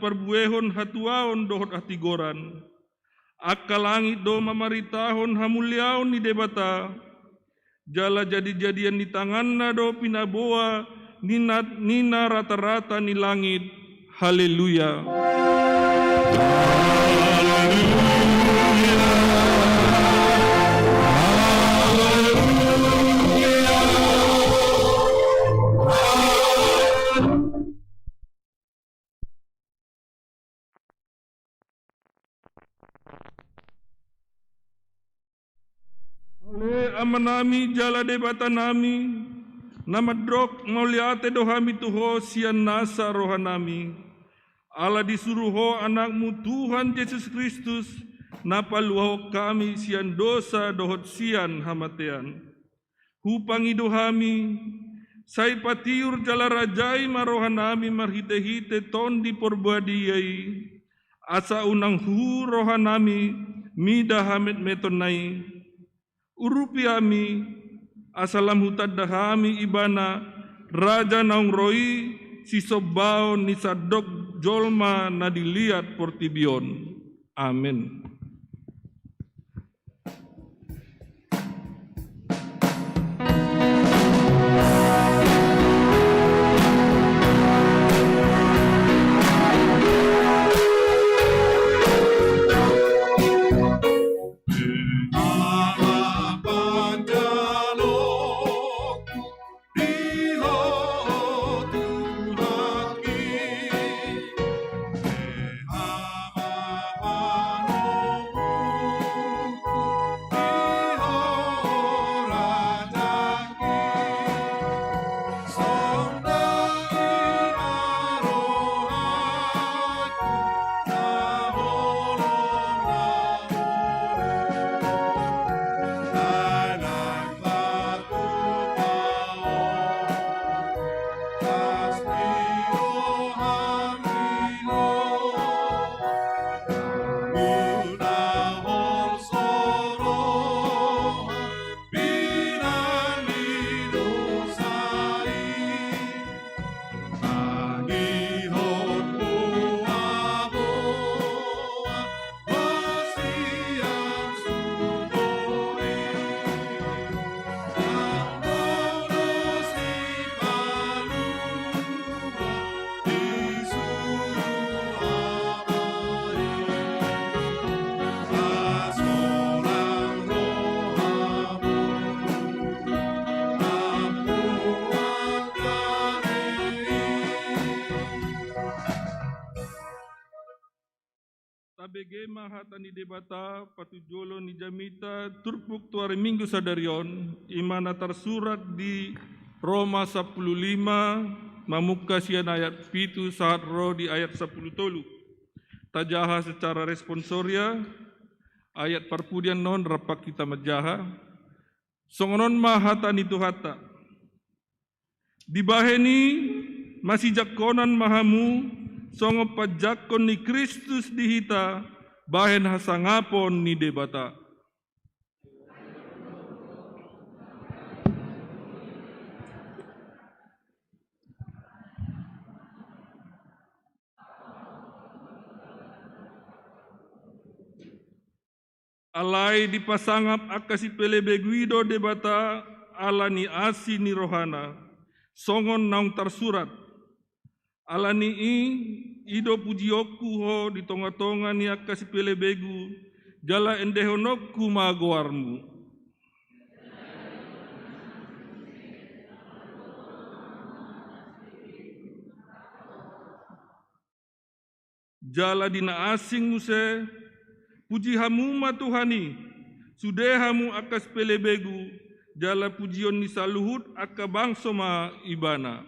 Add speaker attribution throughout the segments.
Speaker 1: parbuehon hatuaon dohot atigoran. Akka langit do mamaritahon hamulyaon ni debata. Jala jadi-jadian di tanganna do pinaboa nina rata-rata ni langit. Haleluya. Amanami jala debata nami namadrok mauliate dohami tuho sian nasa rohanami Allah disuruho anakmu Tuhan Yesus Kristus napaluho kami sian dosa dohot sian hamatean hupangi dohami sai patiur jala rajai marohanami marhite-hite ton di porbadiai asa unang hu rohanami mida hamet metonai urupiami asalam hutad dahami ibana raja naung roi si sobao ni sadok jolma na dilihat portibion. Amin. Tabege mahata ni debata patujolo ni jamita turpuk tuare minggu sadarion imana tersurat di Roma 15 mamuka sian ayat pitu saat roh di ayat 10 tolu tajaha secara responsoria ayat parpudian non rapak kita majaha songonon mahata ni tuhata dibaheni masih jakonan mahamu songo pajakon ni Kristus dihita bahen hasangapon ni debata. Alai dipasangap akasi pelebe guido debata ala ni asi ni rohana songon naung tersurat ala ni ido pujioku ho di tonga-tonga ni akasi pelebegu jala endehonokku magoarmu. Jala dina asing muse puji hamuma Tuhani sudehamu akas pelebegu jala pujion ni saluhut akka bangsoma ibana.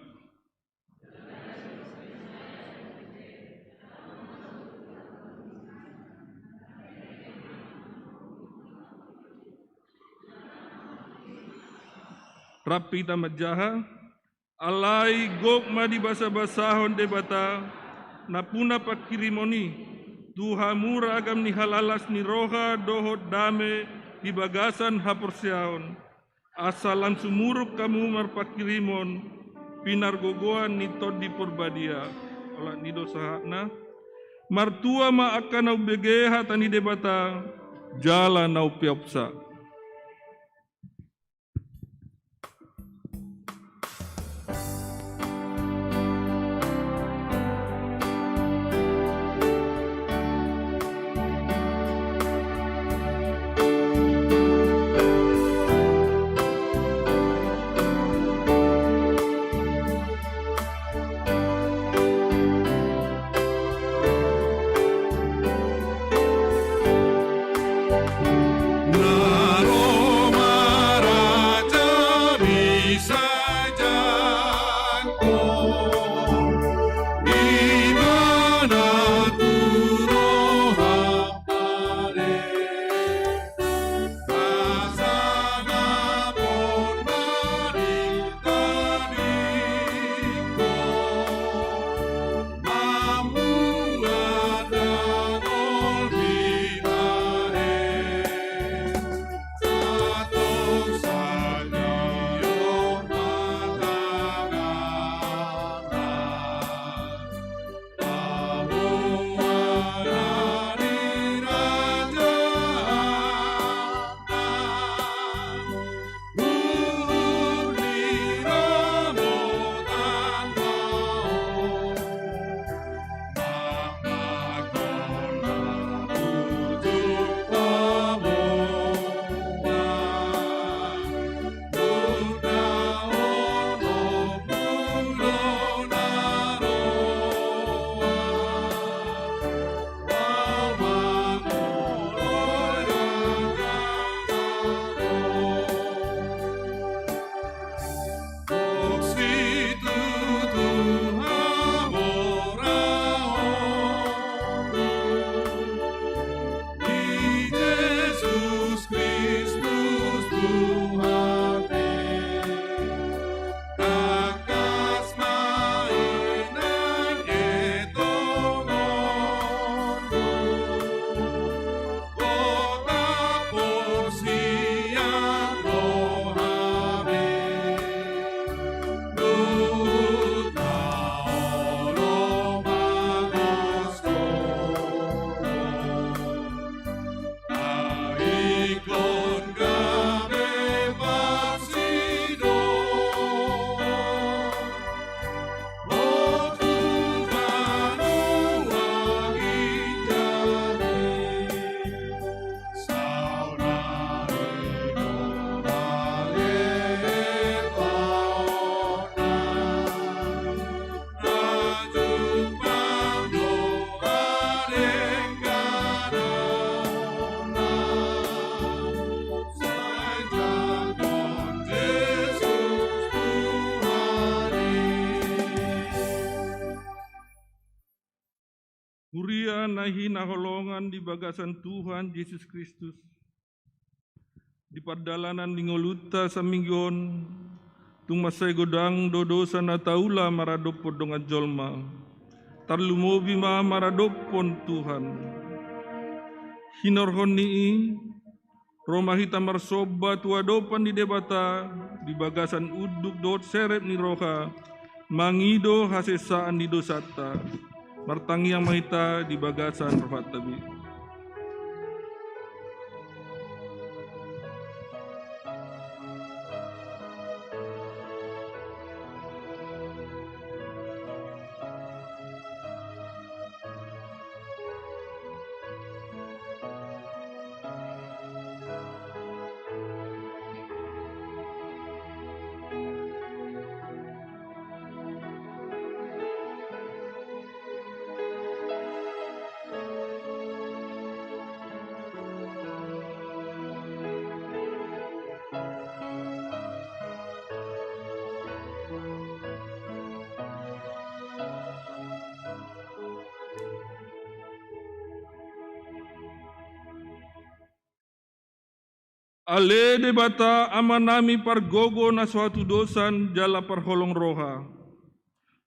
Speaker 1: Rapi tamajaha alai gok madi basa-basahon debata napuna pakirimoni Tuhamu ragam ni halalas ni roha dohot dame di bagasan haporsiaon asalan sumuruk kamu marpakirimon pinar gogoan ni tod di porbadia olah ni dosahana martua ma akan nau begeha tani debata, jala nau piopsa. Kuria nahi naholongan di bagasan Tuhan Yesus Kristus. Di pardalanan ningoluta saminggon, tung masay godang dodosa na taula maradopon dongan jolma. Tarlumobi ma maradopon Tuhan. Hinorhon nii, Roma hita marsoba tuadopan di debata, di bagasan uduk dot seret ni roha, mangido hasesaan di dosata. Martangi yang mahita di bagasan rohat tabi. Ale debata amanami pargogo na suatu dosan jala parholong roha.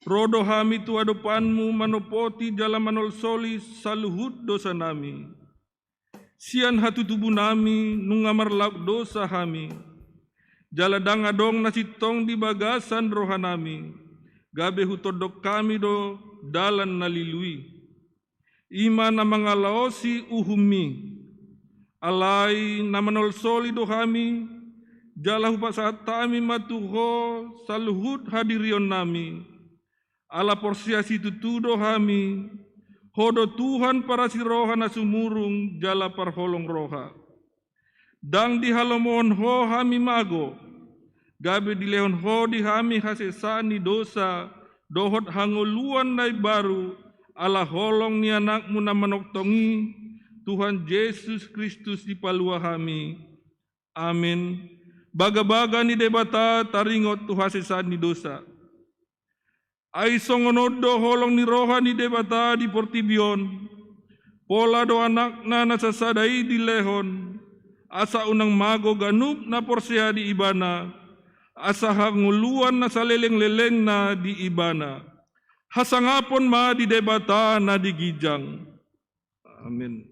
Speaker 1: Rodo hami tu adopanmu manopoti jala manol soli saluhut dosa nami. Sian hatu tubuh nami nungamar lauk dosa hami. Jala dangadong nasitong di bagasan roha nami. Gabe hutodok kami do dalan nalilui. ima na mga laosi uhumi, alay na manol solido kami, jalahu pa sa tami matuho sa luhud hadirion nami, ala porsiasi tutudo kami, hodo Tuhan para si roha na sumurung jala parholong roha. Dang di halomon ho kami mago, gabi di lehon ho di kami hasesani dosa, dohot hanguluan na baru, ala holong ni anakmu na manoktongi, Tuhan Yesus Kristus di palua kami. Amin. Baga-baga ni debata taringot tu hasesani dosa. Ay songonodo holong ni roha ni debata di portibion, pola do anak na nasasadai di lehon, asa unang mago ganup na porseha di ibana, asa hanguluan na saleleng-leleng na di ibana, hasangapon ma di debata na di gijang. Amin.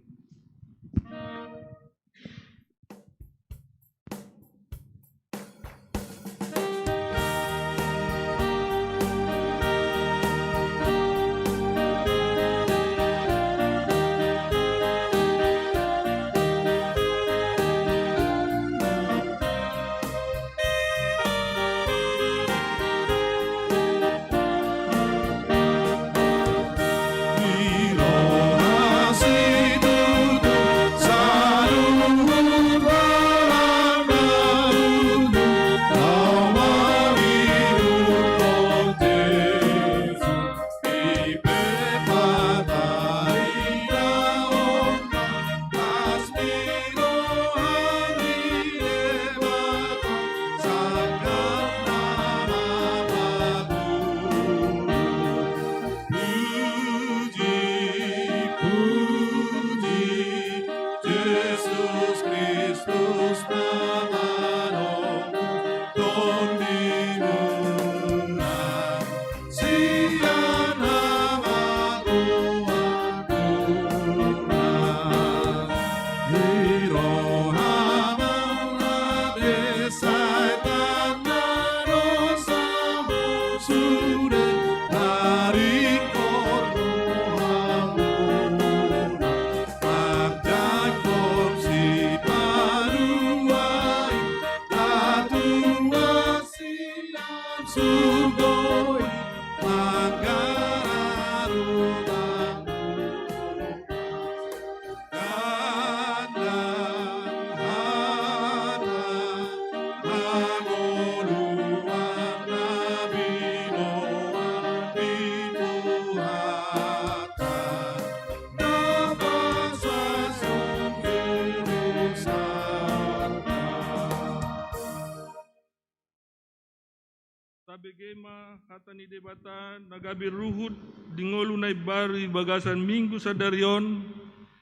Speaker 1: Tabegema hata ni debata nagabi ruhud dingolu na bari bagasan minggu sa darion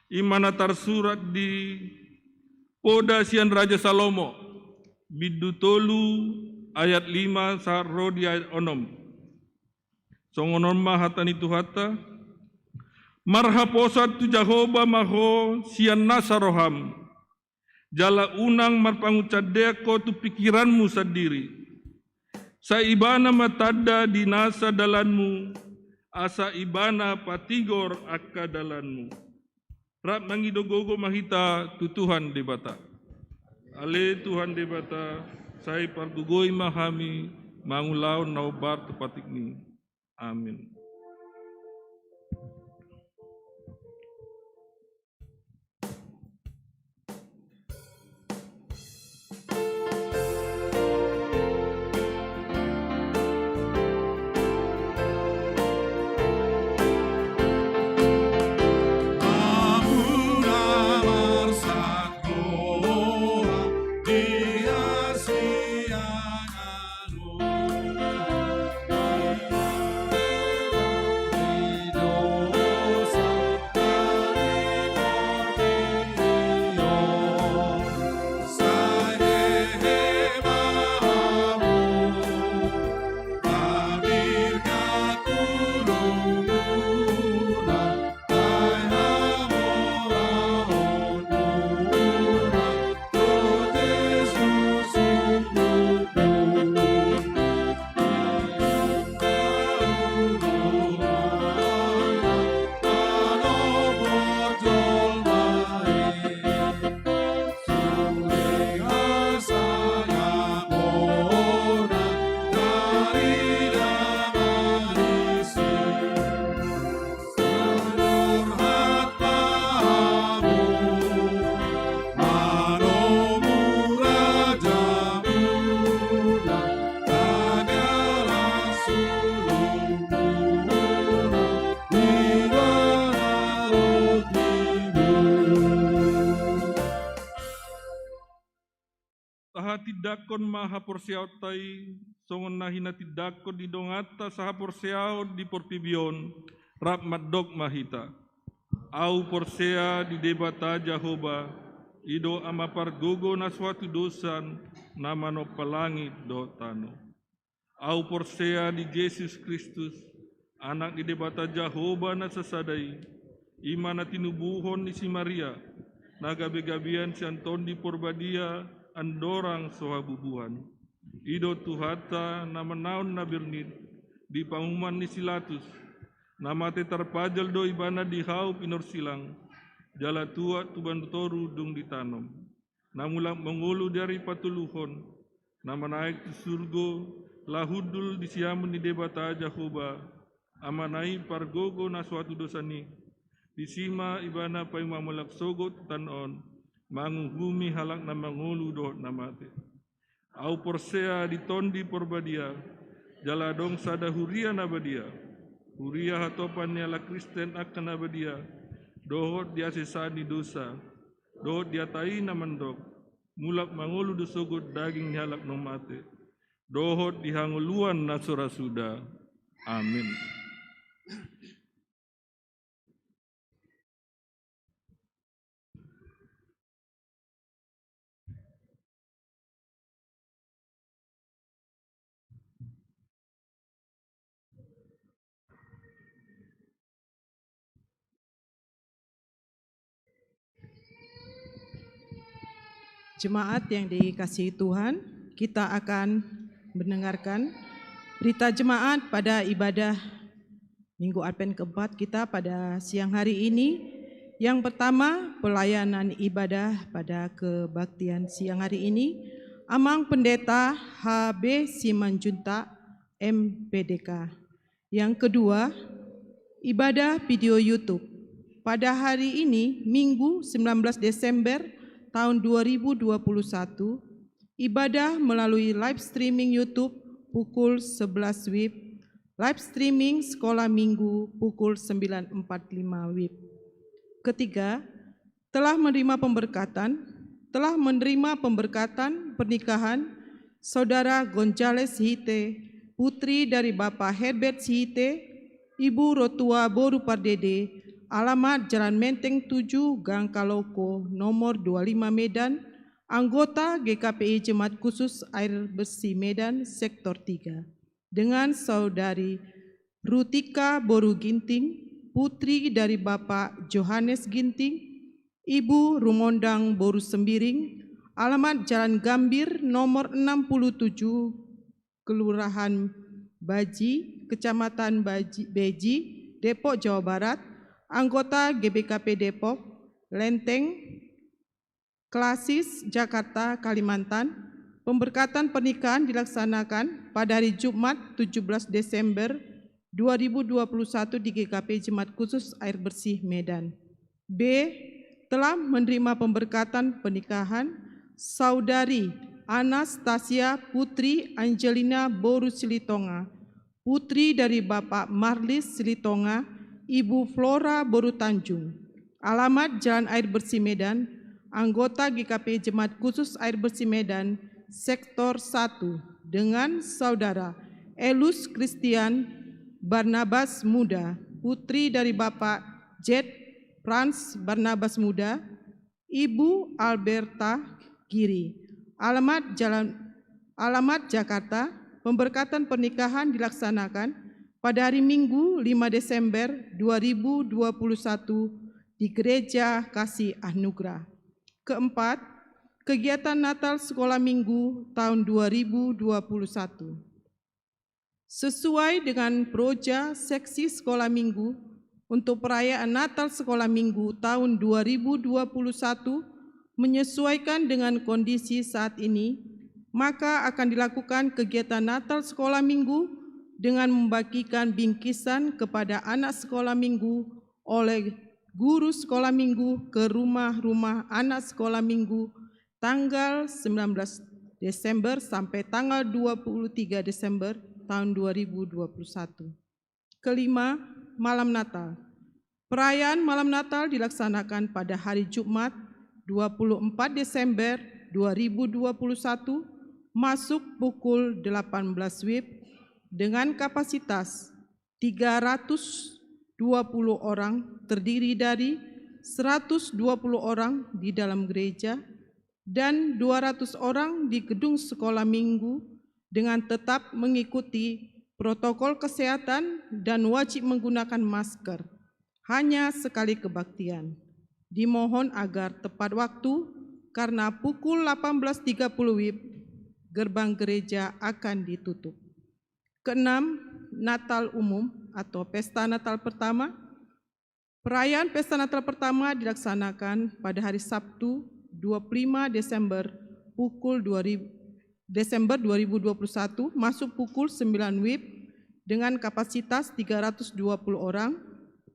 Speaker 1: imana tarsurat di Poda sian Raja Salomo bidu tolu ayat 5 sa rodi ayat 6. Songonon ma hata ni tuhata marhaposat tu Jahoba maho sian nasaroham jala unang marpangucadeko tu pikiranmu sendiri. Sa ibana matada di nasa dalanmu, asa ibana patigor akka dalanmu. Rap mangidogogo mahita tu Tuhan debata. Ale Tuhan debata, say pargugoy mahami, mangulaw na ubar tepatik ni. Amin.
Speaker 2: Dia
Speaker 1: aha tidakon maha porsiautai songon nahina tidakon di dongata saha porsiao di portibion rap madok mahita. Au porsea di debata Jahoba ido ama pargogo na suatu dosan nama no palangit do tano. Au porsea di Yesus Kristus anak di debata Jahoba na sasadai imana tinubuhon ni si Maria na gabi-gabian si Anton di Porbadia andorang sohabubuhan. Ido tuhata na menaun na bernit di panguman ni Silatus nama te terpajal do ibana di hau pinor silang jala tua tuban toru dung ditanam namulang mengulu dari patuluhon nama naik di surgo lahudul di siamun di debata Jahoba amanai pargogo na suatu dosani disima ibana pai mamulak sogot tanon manguhumi halak na mangulu do namate au porsea di tondi porbadia jala dong sada huria nabadia huria hatopan la Kristen akan abadia dohot dia sesani dosa dohot dia taina mendok mulak mangulu dosogot daging halak nomate dohot dihanguluan nasura suda. Amin.
Speaker 2: Jemaat yang dikasihi Tuhan, kita akan mendengarkan berita jemaat pada ibadah Minggu Advent keempat kita pada siang hari ini. Yang pertama, pelayanan ibadah pada kebaktian siang hari ini. Amang Pendeta HB Simanjuntak MPDK. Yang kedua, ibadah video YouTube. Pada hari ini, Minggu 19 Desember tahun 2021, ibadah melalui live streaming YouTube pukul 11 WIB, live streaming sekolah minggu pukul 9.45 WIB. Ketiga, telah menerima pemberkatan pernikahan Saudara Gonzales Hite, putri dari Bapak Herbert Hite, Ibu Rotua Boru Pardede, alamat Jalan Menteng 7, Gang Kaloko, nomor 25 Medan, anggota GKPI Jemaat Khusus Air Bersih Medan, Sektor 3. Dengan Saudari Rutika Boru Ginting, putri dari Bapak Johannes Ginting, Ibu Rumondang Boru Sembiring, alamat Jalan Gambir, nomor 67, Kelurahan Baji, Kecamatan Beji, Depok, Jawa Barat, anggota GBKP Depok, Lenteng, Klasis, Jakarta, Kalimantan. Pemberkatan pernikahan dilaksanakan pada hari Jumat 17 Desember 2021 di GKP Jemaat Khusus Air Bersih Medan. B. Telah menerima pemberkatan pernikahan Saudari Anastasia Putri Angelina Boru Silitonga, putri dari Bapak Marlis Silitonga, Ibu Flora Boru Tanjung, alamat Jalan Air Bersih Medan, anggota GKP Jemaat Khusus Air Bersih Medan, Sektor 1, dengan Saudara Elus Christian Barnabas Muda, putri dari Bapak Jet Franz Barnabas Muda, Ibu Alberta Giri, alamat Jakarta. Pemberkatan pernikahan dilaksanakan pada hari Minggu 5 Desember 2021 di Gereja Kasih Anugerah. Keempat, kegiatan Natal Sekolah Minggu tahun 2021. Sesuai dengan proja seksi Sekolah Minggu untuk perayaan Natal Sekolah Minggu tahun 2021 menyesuaikan dengan kondisi saat ini, maka akan dilakukan kegiatan Natal Sekolah Minggu dengan membagikan bingkisan kepada anak sekolah minggu oleh guru sekolah minggu ke rumah-rumah anak sekolah minggu tanggal 19 Desember sampai tanggal 23 Desember tahun 2021. Kelima, Malam Natal. Perayaan Malam Natal dilaksanakan pada hari Jumat 24 Desember 2021 masuk pukul 18 WIB dengan kapasitas 320 orang terdiri dari 120 orang di dalam gereja dan 200 orang di gedung sekolah minggu dengan tetap mengikuti protokol kesehatan dan wajib menggunakan masker. Hanya sekali kebaktian. Dimohon agar tepat waktu karena pukul 18.30 WIB gerbang gereja akan ditutup. Keenam, Natal umum atau Pesta Natal pertama. Perayaan Pesta Natal pertama dilaksanakan pada hari Sabtu 25 Desember 2021 masuk pukul 9 WIB dengan kapasitas 320 orang,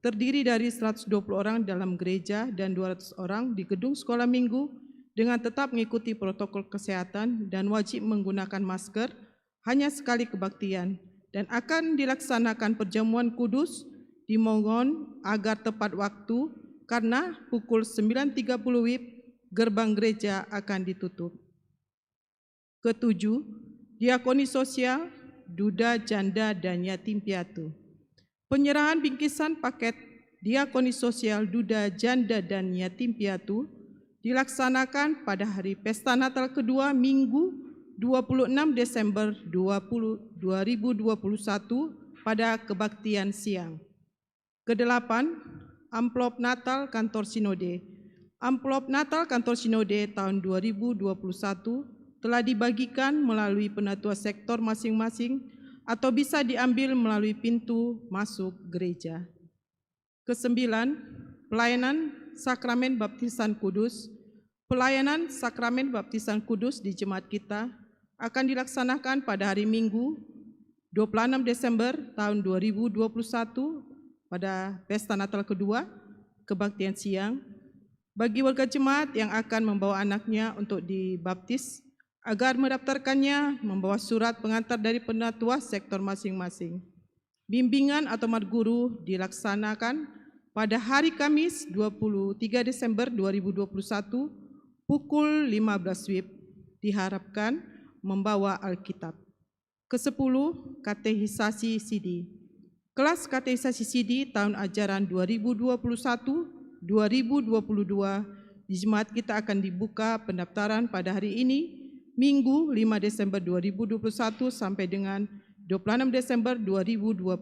Speaker 2: terdiri dari 120 orang dalam gereja dan 200 orang di gedung sekolah minggu dengan tetap mengikuti protokol kesehatan dan wajib menggunakan masker, hanya sekali kebaktian, dan akan dilaksanakan perjamuan kudus. Dimohon agar tepat waktu karena pukul 9.30 WIB gerbang gereja akan ditutup. Ketujuh, diakoni sosial, duda, janda, dan yatim piatu. Penyerahan bingkisan paket diakoni sosial, duda, janda, dan yatim piatu dilaksanakan pada hari Pesta Natal kedua Minggu 26 Desember 2021 pada kebaktian siang. Kedelapan, amplop Natal Kantor Sinode. Amplop Natal Kantor Sinode tahun 2021 telah dibagikan melalui penatua sektor masing-masing atau bisa diambil melalui pintu masuk gereja. Kesembilan, pelayanan sakramen baptisan kudus. Pelayanan sakramen baptisan kudus di jemaat kita akan dilaksanakan pada hari Minggu 26 Desember tahun 2021 pada Pesta Natal kedua, kebaktian siang, bagi warga jemaat yang akan membawa anaknya untuk dibaptis, agar mendaftarkannya membawa surat pengantar dari penatua sektor masing-masing. Bimbingan atau madguru dilaksanakan pada hari Kamis 23 Desember 2021 pukul 15 WIB, diharapkan membawa Alkitab. Ke-10, katehisasi CD. Kelas katehisasi CD tahun ajaran 2021-2022 di jemaat kita akan dibuka pendaftaran pada hari ini, Minggu 5 Desember 2021 sampai dengan 26 Desember 2021.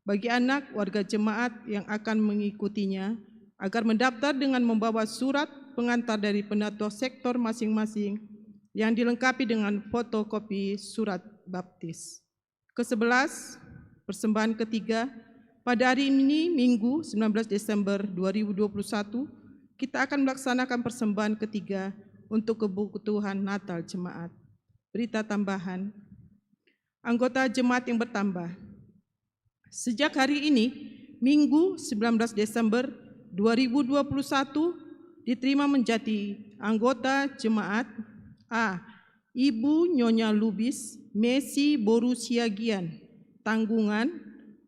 Speaker 2: Bagi anak warga jemaat yang akan mengikutinya, agar mendaftar dengan membawa surat pengantar dari penatua sektor masing-masing yang dilengkapi dengan fotokopi surat baptis. Ke-11, persembahan ketiga, pada hari ini Minggu 19 Desember 2021 kita akan melaksanakan persembahan ketiga untuk kebutuhan Natal jemaat. Berita tambahan, anggota jemaat yang bertambah. Sejak hari ini Minggu 19 Desember 2021 diterima menjadi anggota jemaat A. Ibu Nyonya Lubis Messi Boru Siagian, tanggungan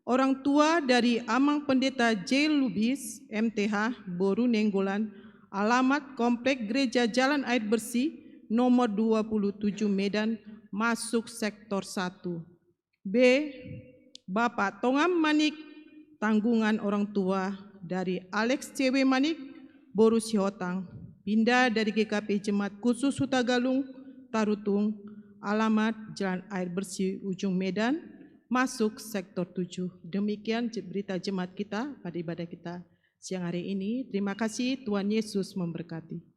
Speaker 2: orang tua dari Amang Pendeta J. Lubis, MTH, Boru Nenggolan, alamat Komplek Gereja Jalan Air Bersih, nomor 27 Medan, masuk sektor 1. B. Bapak Tongam Manik, tanggungan orang tua dari Alex C.W. Manik, Boru Sihotang, pindah dari GKP Jemaat Khusus Hutagalung, Tarutung, alamat Jalan Air Bersih Ujung Medan, masuk sektor 7. Demikian berita jemaat kita pada ibadah kita siang hari ini. Terima kasih, Tuhan Yesus memberkati.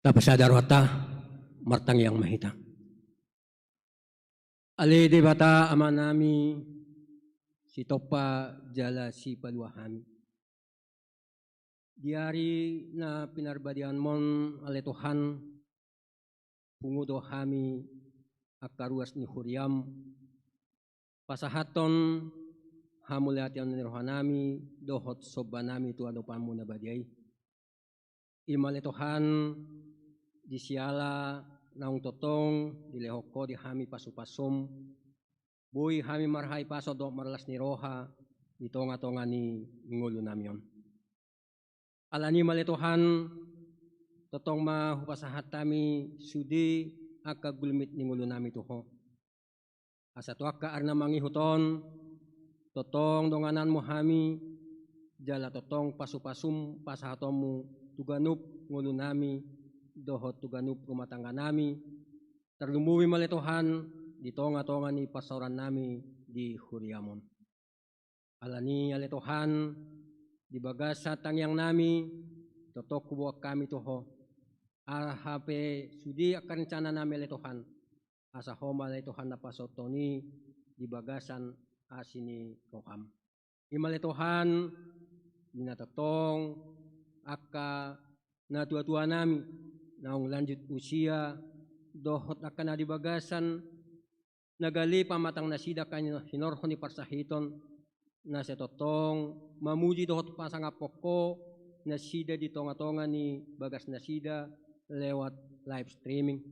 Speaker 3: Tapasadarwata martang yang mahita. Ale debata amanami si topa jala si paluahami. Di hari na pinarbadian mon ale Tuhan pungudo kami akaruas ni Huriam, pasahaton hamuliatan ni rohanami, dohot sobanami tu adopamu na badyay. Imaletohan di siala naung totong di lehoko di hami pasupasom, buhi hami marhay paso do marlas ni roha, di tonga-tonga ni ngulo namion. Alani maletohan totong mahupasahat tami sudi akka gulmit ni ngulo nami tuho. Asa tu akka arna mangihuton, totong donganan mo hami, jala totong pasupasum pasahatomu tuganup ngulo nami, dohot tuganup rumah tangga nami, terlumuwi maletohan di tonga-tonga ni pasoran nami di Huriamon. Alani aletohan di bagasa tangyang nami, totok kubuak kami toho, hape sudi akan rencana nami aletohan, asa homa aletohan na pasotoni di bagasan asini roham. Imaletohan dinatotong akka na tua-tua nami naung lanjut usia dohot akan na di bagasan nagali pamatang nasida kanyo hinorho ni parsahiton na setotong mamuji dohot pasangapoko nasida di tonga-tonga ni bagas nasida lewat live streaming.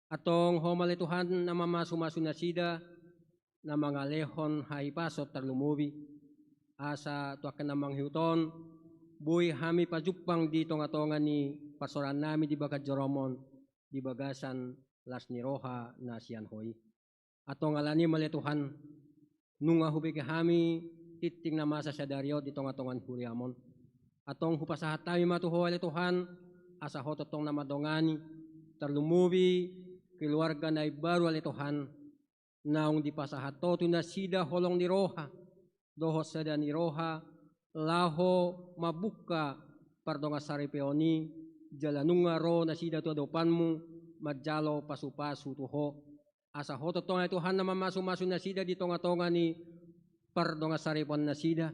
Speaker 3: Atong homalituhan na mamasu-masu nasida na mga lehon haipasot terlumubi asa tu akan namang hiuton buhay hami pajupang di tonga-tonga ni pasoran nami di bagat Joromon di bagasan las ni roha na siyanhoy. Atong alani maletuhan nunga hubiki hami titing na masa sa daryo di tonga-tongan Huriamon. Atong hupasahat tami matuho alituhan asa hototong na madongani terlumubi keluarga na baru alituhan naung di pasahat to na sida holong ni roha dohot sada ni roha laho mabuka pardonga saripeoni jalanunga ro na sida tu adopanmu majalo pasu-pasu tuho asa hoto tonga Tuhan na mamasu-masu na sida di tonga-tonga ni pardonga saripon na sida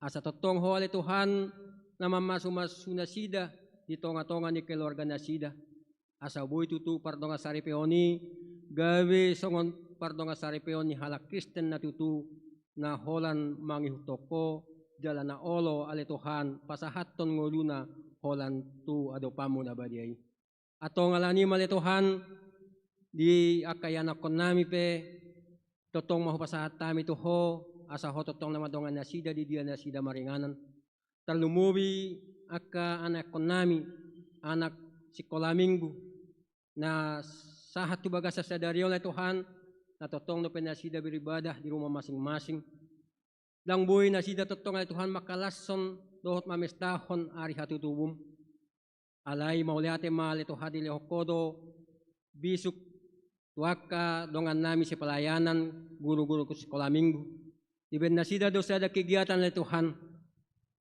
Speaker 3: asa totong ho ale Tuhan na mamasu-masu na sida di tonga-tonga ni keluarga na sida asa buhay tutu pardonga saripeoni gawe songon pardonga saripeoni halak Kristen na tutu na holan mangihutoko jala na olo ale Tuhan pasahaton ngoluna holan tu adopamu na badyay. Atong alani male Tuhan di akayanak kon nami pe totong mahupasahat tami tuho asa ho totong na madongan na sida di dia na sida maringanan. Terlumubi aka anak kon nami anak sikola minggu na sahat tu bagas sa daryo na Tuhan na totong no penasida beribadah di rumah masing-masing. Dang buhay na sida totong ay Tuhan makalason dohot mamestahon ari hatutubum. Alay mauliate mali Tuhan di lehokodo bisuk tuaka dongan nami si pelayanan guru-guru ku sekolah minggu. Iben na sida dosa ada kegiatan le Tuhan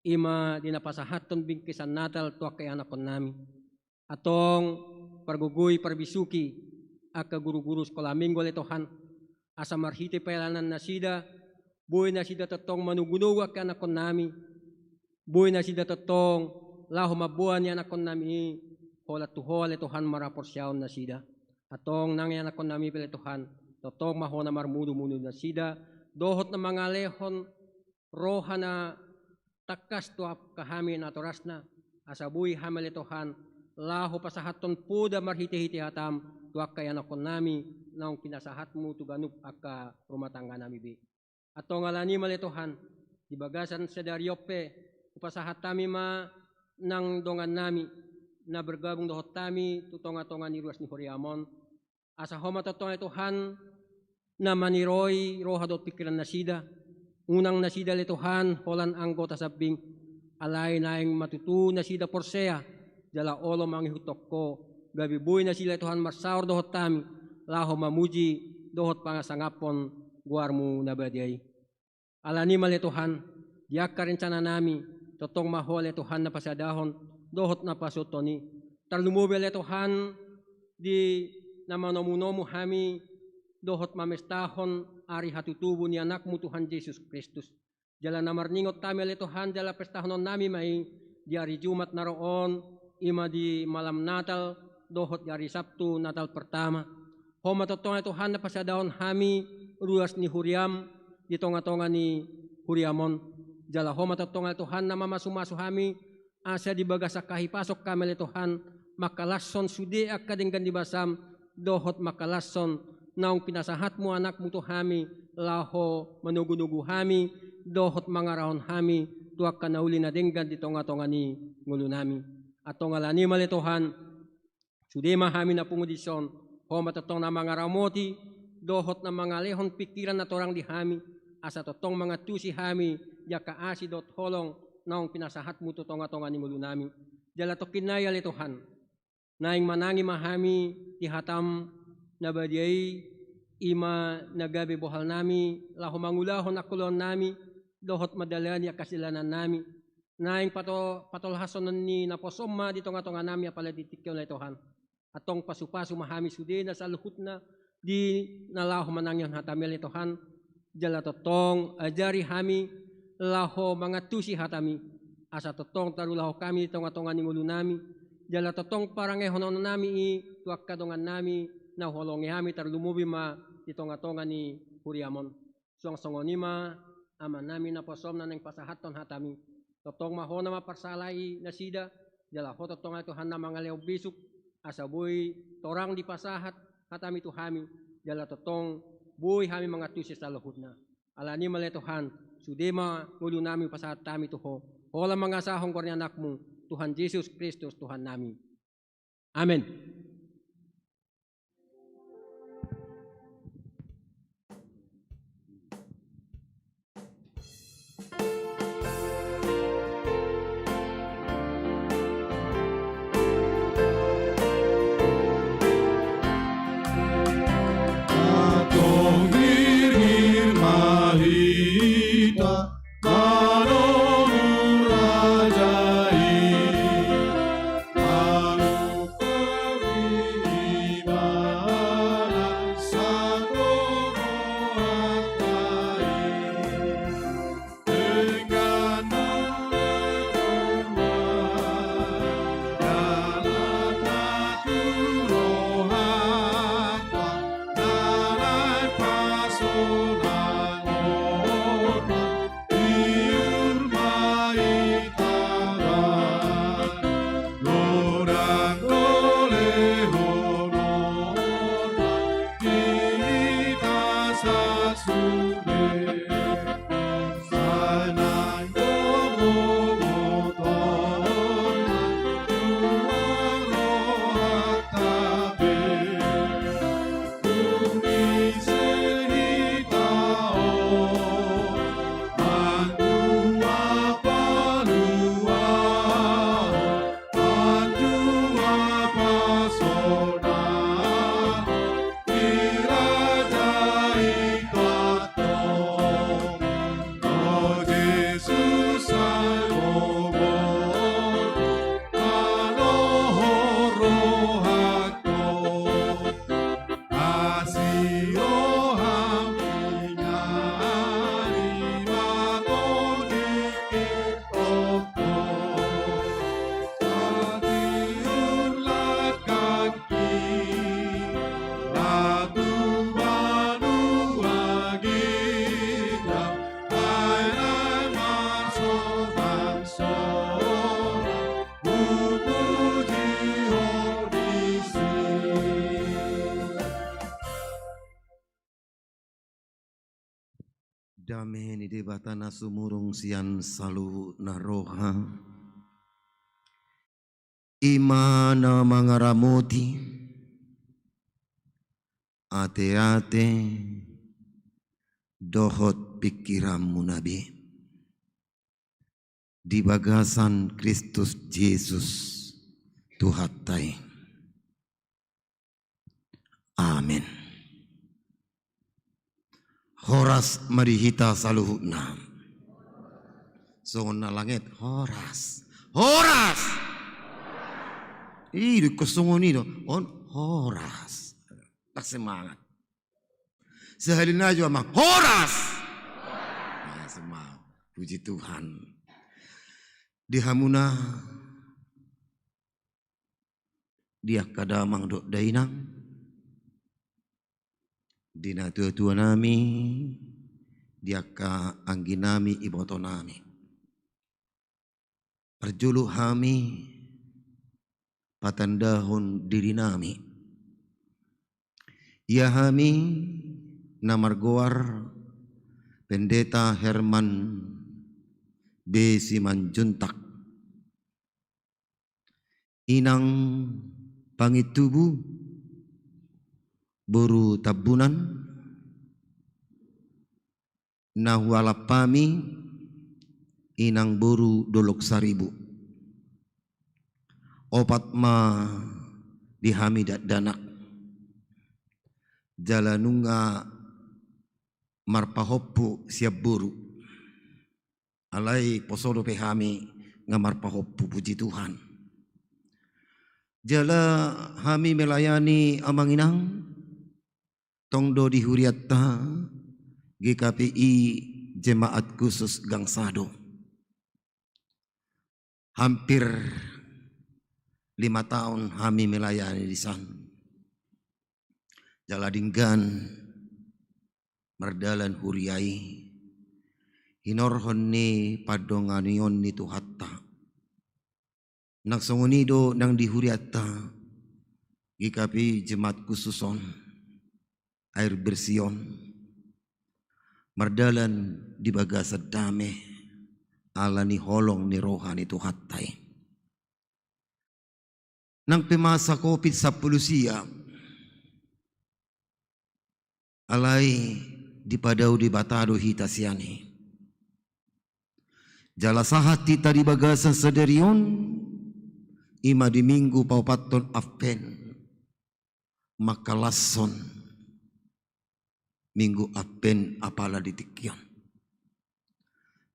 Speaker 3: ima dinapasahaton bingkisan Natal tuaka anak kon nami. Atong perguguy perbisuki aka guru-guru sekolah minggu le Tuhan asa marhiti pelayanan na sida buhay na sida totong manugunuwa ka anak kon nami. Buhay na sida totong laho mabuhan ni anak kon nami holat tuho le Tuhan maraporsyaon na sida. Atong nang anak kon nami pele Tuhan totong mahona marmudu-mudu na sida dohot na mga lehon roha na takas tu kahami na torasna asa buhay hamale Tuhan laho pasahaton puda marhiti-hiti hatam tuak kay anak kon nami naong pinasahatmu tuganup aka rumah tangga nami bi. Atong alani male Tuhan di bagasan sa daryope upasahat tami ma nang dongan nami na bergabung dohot tami tutonga-tonga ni ruas ni Huriamon asa homa totong Tuhan na maniroy roha dot pikiran na sida unang na sida le Tuhan holan anggota sabing alay naing matutu na sida porsea jala olo mangihutok ko gabi buhay na sila Tuhan marsaur dohot tami laho mamuji dohot pangasangapon guarmu na badyay. Alani mali Tuhan diaka rencana nami totong mahole Tuhan na pasadahon dohot na pasutoni terlumubi le Tuhan di namanomunomu hami dohot mamestahon ari hatutubo ni anakmu Tuhan Yesus Kristus jala namarningot tami le Tuhan jala pestahonon nami may di ari Jumat naroon ima di malam Natal dohot di hari Sabtu Natal pertama. Homa totongan Tuhan na pasadaon hami ruas ni Huriam di tonga-tonga ni Huriamon. Jala homa totongan Tuhan na mamasumaso hami asa di bagasa kahipasok kami Tuhan makalason sudi akadenggan di basam dohot makalason naong pinasahat mo anak mo to hami laho manugunugu hami dohot mangarahon hami tuak kanauli na denggan di tonga-tonga ni ngulo nami. Atong alani mali Tuhan sudi mahami na pungudisyon homa totong na mga ramoti dohot na mga lehon pikiran na torang di hami asa totong mga tusi hami yaka asi dot holong naong pinasahat mo to tonga-tonga ni ngulo nami. Jala to kinaya li Tuhan naing manangi mahami tihatam na badiyay ima nagabi bohal nami laho mangulahon akulon nami dohot madalan ya kasilanan nami naing patolhason ni naposoma dito nga tonga nami apala ditikyo na Tuhan atong pasupaso mahami sudi na sa luhut na di nalaho manangyon hatamil ni Tuhan jala totong ajari hami laho mga tusi hatami asa totong tarulaho kami dito nga tonga ni ngulo nami jala totong parangehonon nami tuak kadongan nami na holongi hami tarlumubi ma dito nga tonga ni Huriamon. Suang songonima aman nami na posom na nang pasahaton hatami. Totong mahona maparsalai na sida jala ho totong nga Tuhan na mga lew bisuk asaboy torang di pasahat hatami tu hami jala totong buhay hami mga tusis sa luhut na. Alani mali Tuhan sudema ngulo nami pasahat tami tuho. Hola mga sahong kornya anakmu Tuhan Yesus Kristus Tuhan nami. Amen.
Speaker 4: Dame ni debatana sumurung sian salu naroha imana mangaramoti ate-ate dohot pikiranmu nabi di bagasan Kristus Yesus Tuhatai. Amin. Horas marihita saluhutna. Songon na langit, horas. Horas! Ih, kosongon itu, horas. Tak semangat. Sehalina juga mah, horas! Nah, semangat. Puji Tuhan. Di Hamuna, dia kadamang dok dainang dina tua nami dia ka angginami iboto nami perjulu hami patandahon diri nami ia hami namargoar Pendeta Herman B. Simanjuntak inang pangitubu boru tabunan nahualapami inang boru dolok saribu opat ma dihami danak jalanunga marpahoppu siap boru alai posodo pehami ngamarpahoppu puji Tuhan jala hami melayani amanginang tongdo di huriatta GKPI Jemaat Khusus Gangsado hampir 5 tahun hami melayani di sana jala dinggan merdalan huriai hinorhon ni padonganion ni tuhatta naksongonido nang dihuriatta GKP Jemaat Khususon air bersion merdalan di bagasa dame ala ni holong ni rohani tuhattai nang pemasa COVID 10 siap alai di padau di batado hitasiani jala sahati tadi bagasa sederion ima di minggu paupaton afen makalasson minggu apen apala ditikyon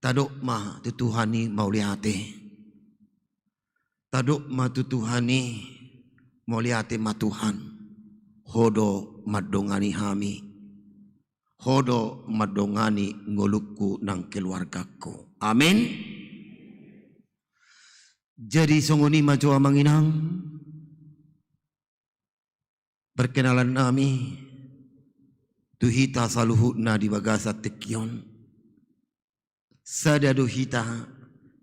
Speaker 4: tadok ma tutuhani mauliate tadok ma tutuhani mauliate matuhan hodo madongani hami hodo madongani ngolukku nang keluargaku amin. Jadi songoni maju amanginang perkenalan nami tuhita saluhutna di bagasa tekyon sada duhita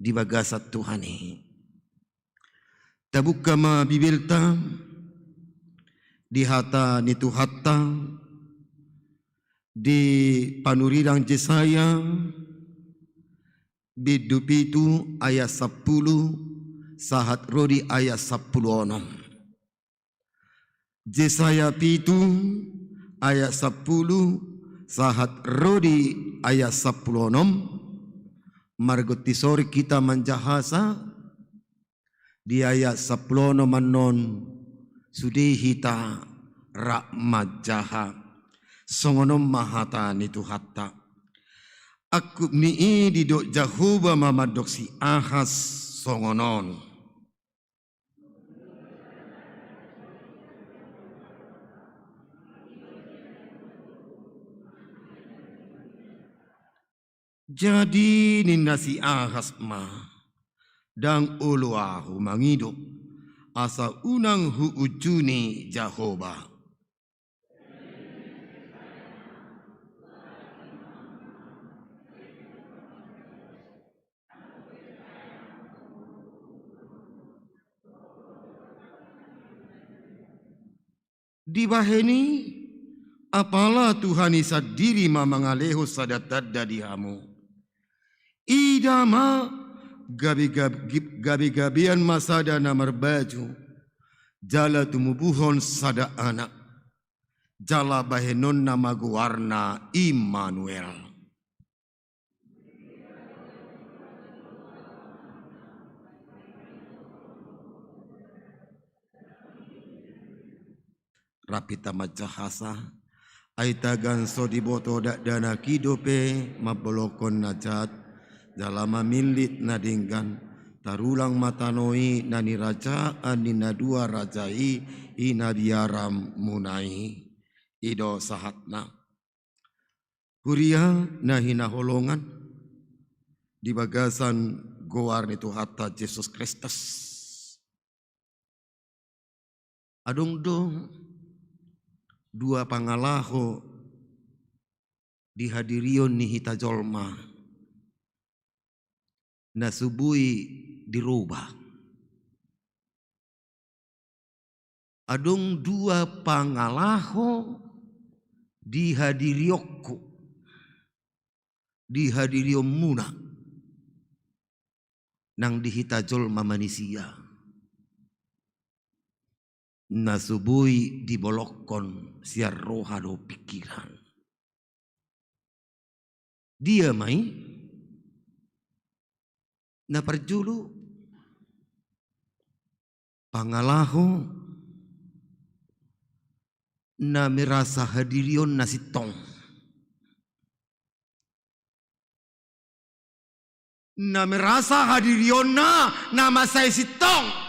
Speaker 4: di bagasa Tuhani tabuka ma bibilta di hata ni tuhatta di panurirang Jesaya bidupitu ayat 10 sahat rodi ayat 10 Jesaya pitu ayat 10 sahat rodi ayat 10 margotisori kita manjahasa di ayat 10 manon sudihita rakmat jaha songonom mahata nitu hatta aku ni didok jahuba mamadok si ahas songonon jadi ninasi ahas ma dang uluahu mangido asa unang hu ujuni Jahoba dibaheni apalah Tuhani sadiri mamangaleho sadatat dadihamu idama gabi-gabian masada namar baju jala tumubuhon sada anak jala bahenon nama guarna Immanuel rapita majahasa aitagan sodiboto dak dana kidope mabolokon najat jalama milit nadinggan tarulang matanoi nani raja anina dua rajai inabiaram munai ido sahatna huria nahina holongan di bagasan goar itu hatta Yesus Kristus Adong dong dua pangalaho dihadirion ni hita jolma nasubui dirubah. Adong dua pangalaho dihadiriokku dihadiriom muna nang dihita jolma manusia nasubui dibolokon siar roha do pikiran. Dia mai na perjulu pangalaho na merasa hadirion na sitong. Na merasa hadirion na nama saya sitong.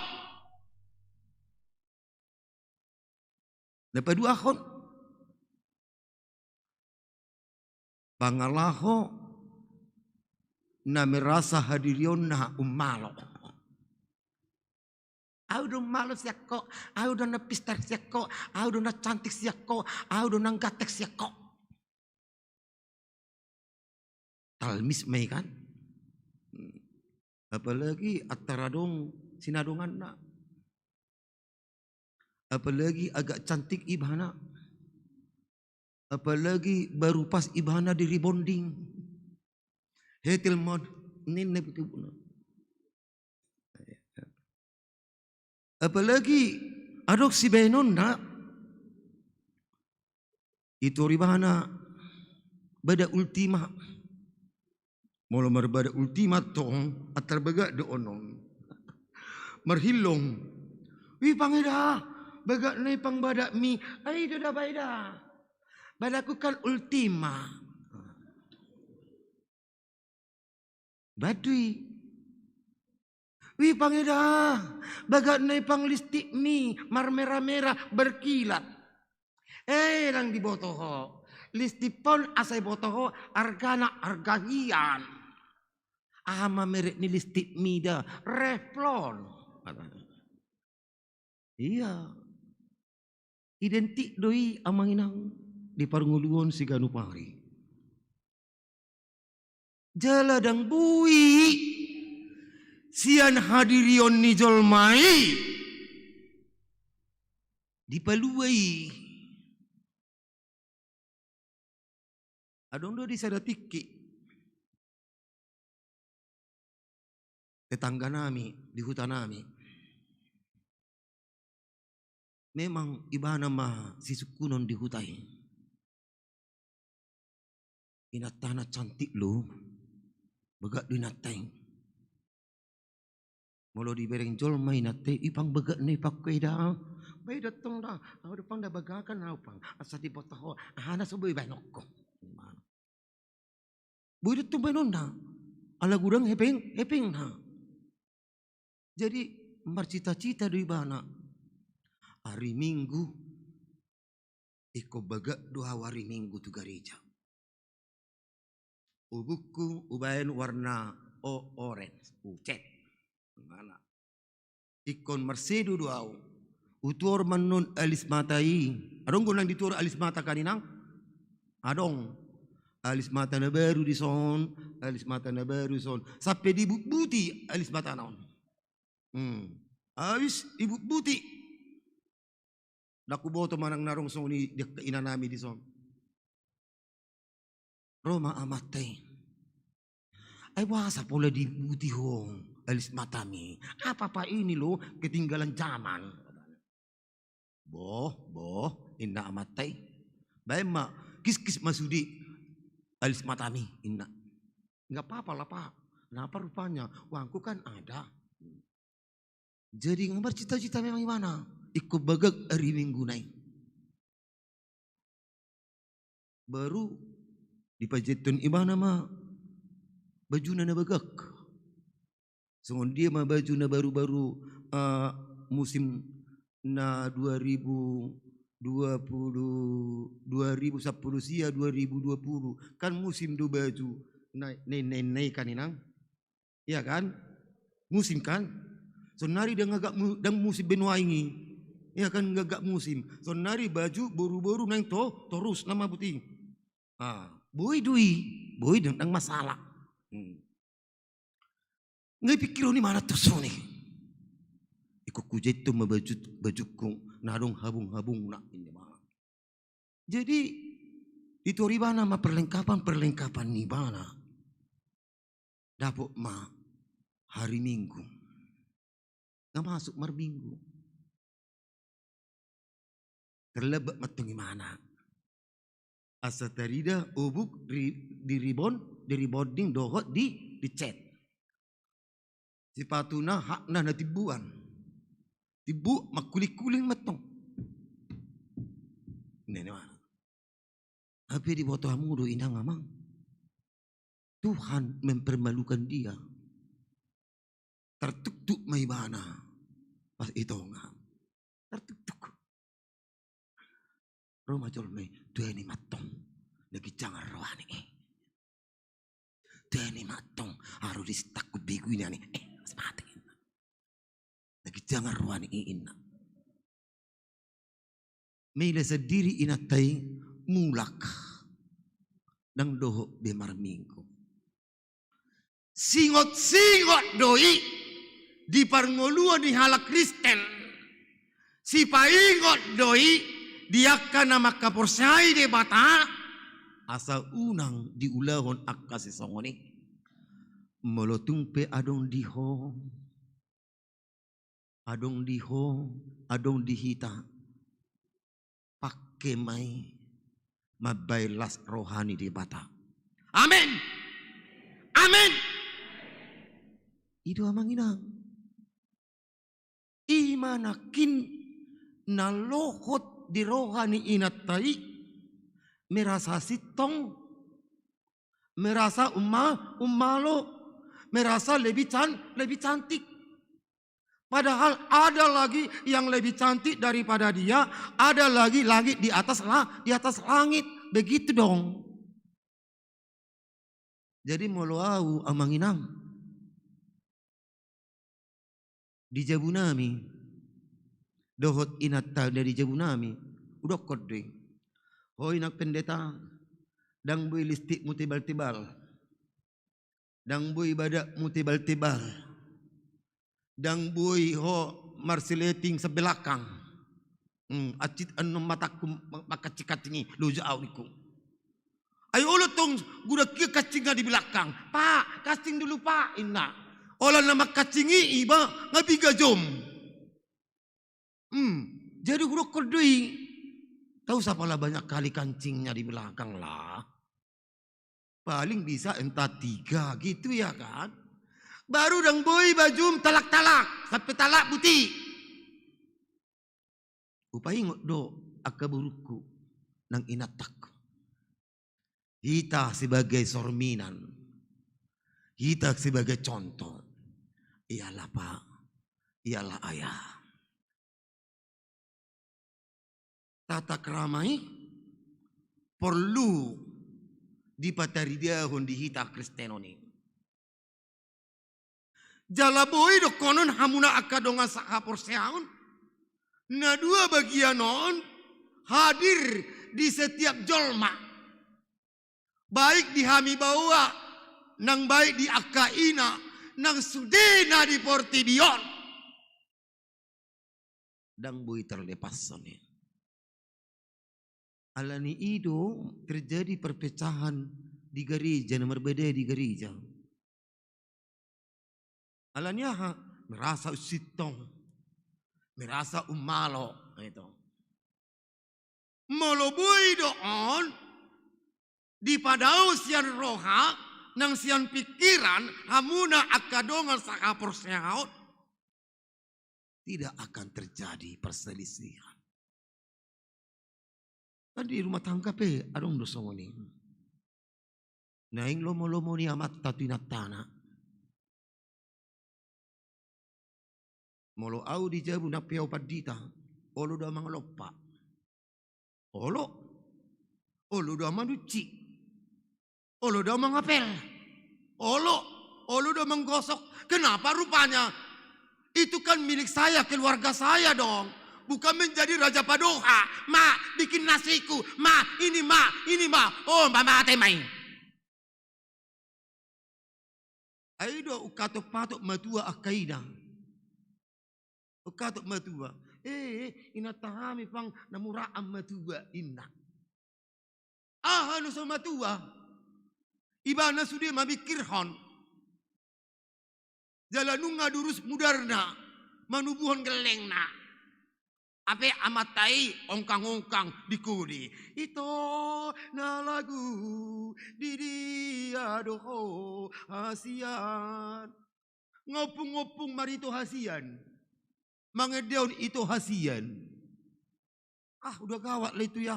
Speaker 4: Napaduahon pangalaho na merasa hadirion na umalo. Aku udah malu siako, aku udah napistar siako, aku udah cantik siako, aku udah nanggatek siako. Talmis may kan? Apalagi ataradong sinadungan na. Apalagi agak cantik ibana. Apalagi baru pas ibana di rebonding. Hetil mod nene betul. Apalagi adok si benon na itu ribana bada ultima molo bada ultima tong atar baga do onon marhilong wi pangeda baga nai pang bada mi ai da baida badaku kan ultima badui wi pangeda baga nai pang listik mi mar merah-merah berkilat lang di botoho listipon asai botoho argana argahian ama merek ni listik mi da reflon iya identik doi amanginang di parnguluon si ganupari jaladang bui sian hadirion ni jolmai dipaluai adong do di sadatiki tetangga nami di hutan nami memang ibana mah si sukunon di hutai inatana cantik lo begak di nateng molo di bereng jol main nate ipang begak ni pakai dah bayi datang dah aku depan dah bagakan aku pang asal di botoh ana sebui banokko boy datang banon dah ala gudang hepeng dah jadi marcita-cita di bana hari Minggu iko begak dua hari Minggu tu gereja ubuku ubayan warna orange ucet mana ikon mersedu doau utur menun alis matai adong gunang ditur alis mata kaninang adong alis mata na baru di son alis mata na baru son sampai dibuti alis mata naon alis dibuti naku boto manang narong son ni inanami di son Roma amatay ay wasa pula dibuti hong alis matami. Apa ini lo ketinggalan zaman. Boh, inna amatay. Baik mak, kis masudi alis matami inna. Enggak apa-apa lah pak. Kenapa rupanya? Uangku kan ada. Jadi ngambar cita-cita memang gimana? Ikut bagak hari Minggu naik. Baru dipajetun ibana mah baju na bagak. Songon dia mah baju na baru-baru musim na 2010 sia 2020 kan musim do baju naik kan inang. Iya kan? Musim kan? So nari dia ngagak dan musim benua ini. Ya kan gagak musim. So nari baju boru-boru nang terus nama putih. Boy tentang masalah. Ngai pikir ni mana tu so ni. Ikut kujit tu bajuku narung habung-habung nak ini mah. Jadi itu ribana ma perlengkapan ni bana. Dapuk ma hari Minggu. Nggak masuk Minggu. Terlebak matung mana. Asa tarida ubuk di ribonding dohot di cat. Sipatuna hakna na tibuan. Tibu makuling-kuling matong. Ini mana. Apa di boto hamudo inang amang. Tuhan mempermalukan dia. Tertuk-tuk may bana. Pas itu ngam. Tertuk-tuk. Roma jol may dua ni matong. Lagi jangan rohani. Dua ni matong. Harus distakut bigu ini ani. Sepati. Lagi jangan rohani ina. May sendiri inatay mulak. Nang doho bemar Minggu. Singot-singot doi di parngoluan ni halak Kristen. Si paingot doi dia kana makaporsay de bata asa unang diulahon akka si songoni molotung pe adong diho dihita pakke mai mabailas rohani de bata. Amin. Amin. Itu amang inang. Imanakin na lohot di rohani inatai merasa sitong, merasa umalo, merasa lebih cantik. Padahal ada lagi yang lebih cantik daripada dia, ada lagi di atas langit. Begitu dong. Jadi moloau amang inang. Di Jabunami, dohot inata dari Jabunami, udah kode. Hoi nak pendeta, dang bui listik mutibal-tibal, dang bui badak mutibal-tibal, dang bui ho marsileting sebelakang, acit anu mataku makacikatingi lu jauh niku. Ayo ulo tong guda kia kacinga di belakang, Pak, casting dulu Pak, inna. Olah nama kacingi iba ngabiga jom. Jadi huruf kodui. Tahu siapalah banyak kali kancingnya di belakang lah. Paling bisa entah 3 gitu ya kan. Baru dang boy baju talak-talak sampai talak putih. Upai do akaburuku nang inatak. Kita sebagai sorminan. Kita sebagai contoh. Ialah Pak, ialah Ayah. Tata keramai perlu dipataridiahon di hita Kristenoni. Jalaboy do konon hamuna akadonga sakapor seaun. Na 2 bagian non hadir di setiap jolma. Baik di hami bawa, nang baik di akaina, nang sudena di portidion. Dang boy terlepas sone. Alani itu terjadi perpecahan di gereja, nomor beda di gereja. Alani merasa usitong, merasa umalo itu. Moloboy doon di padau sian roha nang sian pikiran hamuna akadongan sakapor sehaut tidak akan terjadi perselisihan. Kan di rumah tangga pe adong dosa ngoni. Naing lomo-lomo ni amat tatinat tanah. Molo au di jabu na piau padita. Olo da mang lopa. Olo da manuci. Olo da mang apel. Olo da menggosok. Kenapa rupanya? Itu kan milik saya, keluarga saya dong. bukan menjadi raja padoha. Ma, bikin nasiku. Ma, ini ma, ini ma. Oh, mama temai. Aido ukatok patok matua akaina. Ukatok matua. Inatahami pang namuraam matua inna. Ahanu so matua. Ibana sudah mamikirhon. Jalanunga durus mudarna. Manubuhon gelengna. Ape amatai ongkang-ongkang dikudi. Ito na lagu di doho hasian. Ngopung-ngopung marito hasian. Mangedeon itu hasian. Udah gawat lah itu ya.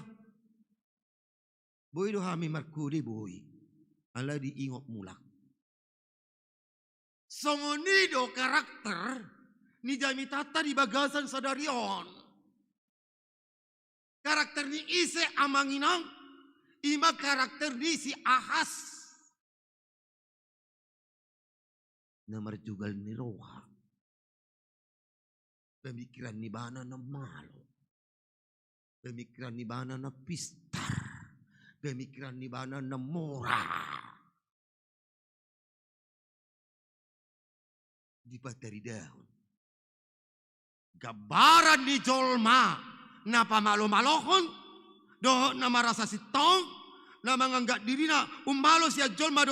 Speaker 4: Boy do hami markudi boy. Ala diingok mulak. Songonido karakter ni jami tata di bagasan sadarion. Karakter ni ise amanginang, ima karakter ni si Ahas. Namar jugal ni roha. Pemikiran ni bana na malo. Pemikiran ni bana na pistar. Pemikiran ni bana na mora. Di patari dahon. Gabaran ni jolma. Napa malo-malohon, doh na marasa sitong, na menganggap diri na umbalo siya jolma do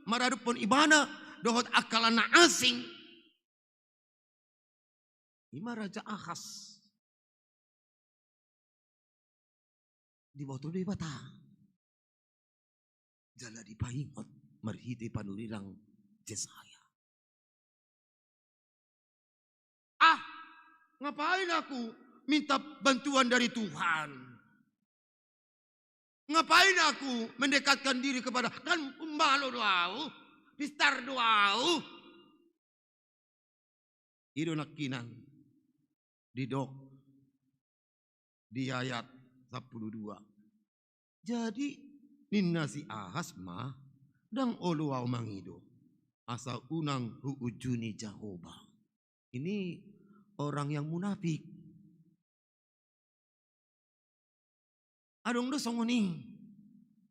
Speaker 4: maradupon ibana, dohot akalan na asing. Ima Raja Ahas. Di bawah di bata. Jala di pahingot, marhiti panurirang Jesaya. Ngapain aku minta bantuan dari Tuhan? Ngapain aku mendekatkan diri kepada kan umbalo doau, pistar doau. Ido nakinan didok di ayat 12. Jadi ninna si Ahas mah dang oluau mangido asa unang huujuni Jehovah. Ini orang yang munafik. Adong do songoning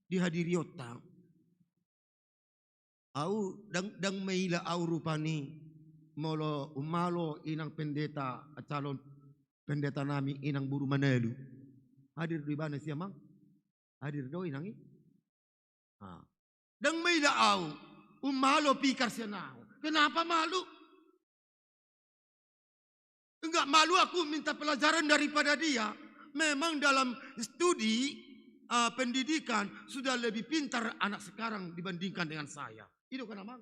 Speaker 4: dihadiri otak. Au dang meila au rupani molo umalo inang pendeta calon pendeta nami inang buru manelu. Hadir di mana siya mang? Hadir do inangi. Dang meila au umalo pikar siya nao. Kenapa malu? Enggak malu aku minta pelajaran daripada dia. Memang dalam studi pendidikan sudah lebih pintar anak sekarang dibandingkan dengan saya. Itu kenapa?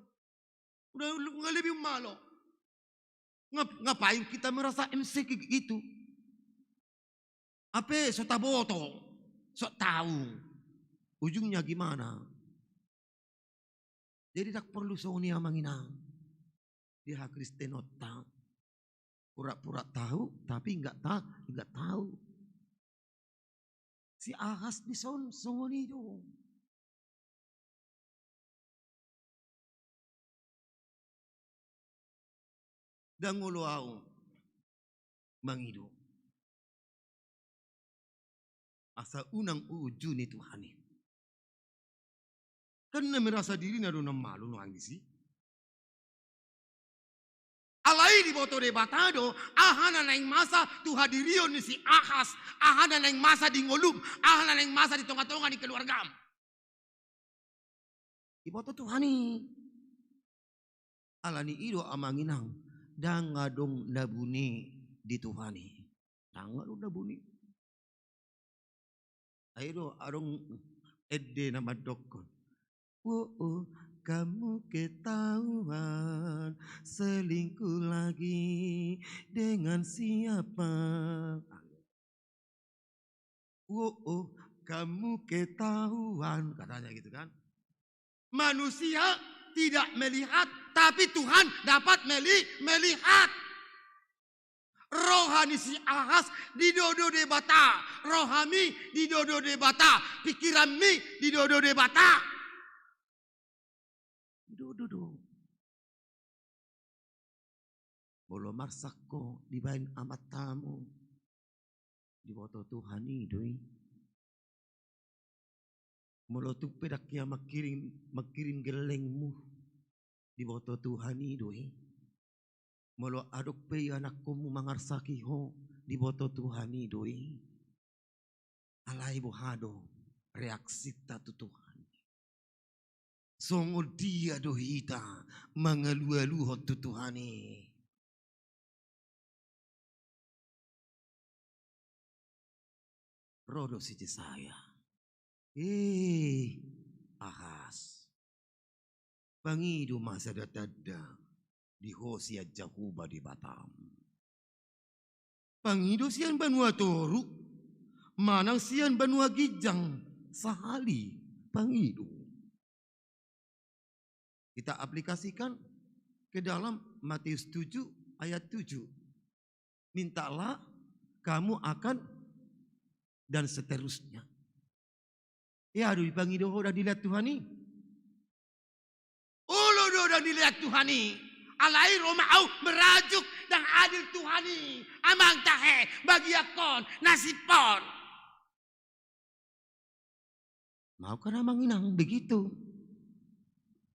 Speaker 4: Udah lebih malu. Ngapain kita merasa MC gitu? Apa sok taboto, sok tahu. Ujungnya gimana? Jadi tak perlu sonia manginang. Dia Kristen otak. Pura-pura tahu tapi enggak tahu. Si Ahas di songoni itu. Dan nguluau mangido. Asa unang ujuni Tuhani. Karena merasa diri na doon malu no angisi. Alai di boto de batado, ahana na yung masa tuhadirion ni si Ahas, ahana na yung masa di ngolub, ahana na yung masa di tonga-tonga ni keluargam. Di boto Tuhani. Alani ido amanginang, dangadong nabuni di Tuhani. Dangadong nabuni. Ayo arong edde na madokon. Kamu ketahuan selingkuh lagi dengan siapa? Kamu ketahuan, katanya gitu kan. Manusia tidak melihat, tapi Tuhan dapat melihat. Rohani si Ahas di dodo de bata, rohami di dodo de bata, pikiran mi di dodo de bata. Dodo. Bolo marsako dibain amat tamu. di boto Tuhan idoi. Melotuk pedak ya makirim gelengmu di boto Tuhan idoi. Melo aduk pe anakku mangarsaki ho di boto Tuhan idoi. Alai bohado reaksi tatu Tuhan. Songo dia dohita mengalu-alu hotu Tuhani. Rodo si saya. Ahas. Pangidu masa datada di Hosia Jahuba di Batam. Pangidu sian Banua Toru. Manang sian Banua Gijang. Sahali pangidu. Kita aplikasikan ke dalam Matius 7 ayat 7. Mintalah kamu akan dan seterusnya. Ya aduh dipanggil doh udah dilihat Tuhan nih. Ulu doh udah dilihat Tuhan nih. Alai romau merajuk dan adil Tuhan nih. Amang tahe bagi akon nasipon. Mau kan amang inang begitu.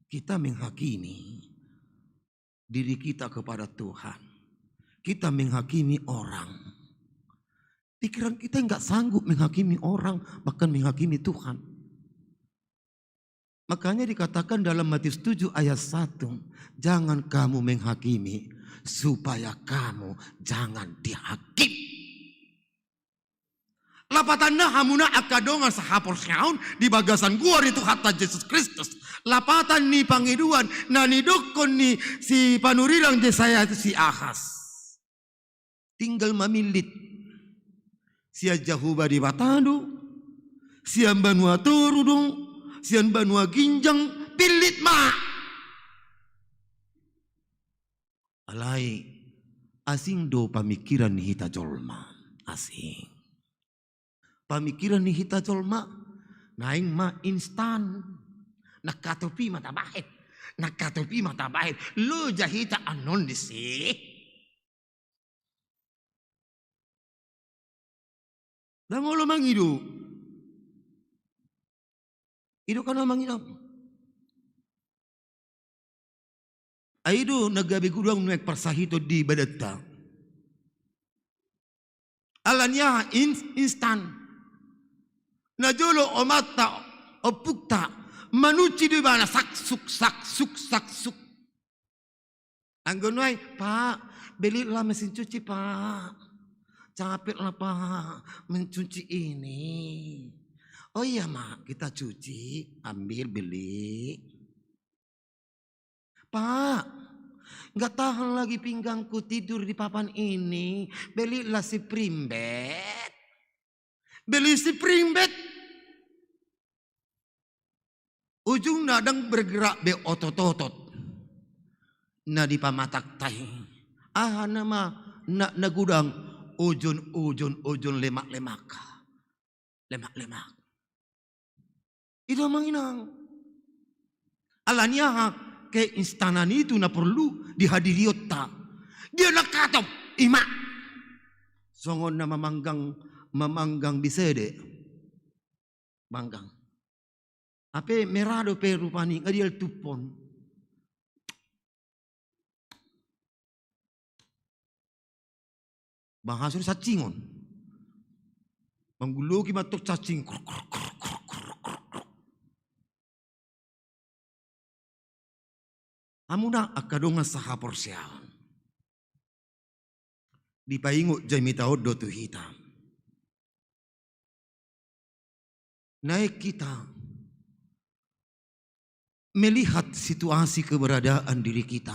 Speaker 4: Kita menghakimi diri kita kepada Tuhan. Kita menghakimi orang. Pikiran kita enggak sanggup menghakimi orang, bahkan menghakimi Tuhan. Makanya dikatakan dalam Matius 7 ayat 1, jangan kamu menghakimi supaya kamu jangan dihakimi. Lapatan na hamuna akadongan sahapor syaun di bagasan gua itu hatta Yesus Kristus. Lapatan ni pangiduan na ni dokon ni si panurilang Yesaya itu si Ahas. Tinggal mamilit. Sia Jahuba di Batado, sian Banua Torudong, sian Banua Ginjang, pilit ma. Alai asing do pamikiran ni hita jolma, asing. Pamikiran ni hita jolma, naing ma instan. Nakatopi mata bahit. Nakatopi mata bahit. Lu jahita anon disi. Dan ngolo mangidu. Idu kana mangidu. Aidu nagabi gudang nuek persahito di badata. Alanya instan. Najolo omata opukta manuci di mana saksuk. Anggonway, Pak, belilah mesin cuci, Pak. Capek lah, Pak, mencuci ini. Oh iya, Mak, kita cuci, ambil beli. Pak, nggak tahan lagi pinggangku tidur di papan ini. Belilah si primbet. Beli si primbet. Ujung nadang bergerak be otot-otot. Na di pamatak tay. Nama na gudang ujun lemak-lemak. Lemak-lemak. Itu manginang. Alanya ke instanan itu na perlu dihadiri otak. Dia nak katop ima. Songon na memanggang bisede. Manggang. Ape merado pe rupani ngadial tupon. Bahasur sacingon. Mengguluki matuk cacing. Amuna akadonga sahapor siaon. Dipaingo jamita odo tu hitam. Naik kita melihat situasi keberadaan diri kita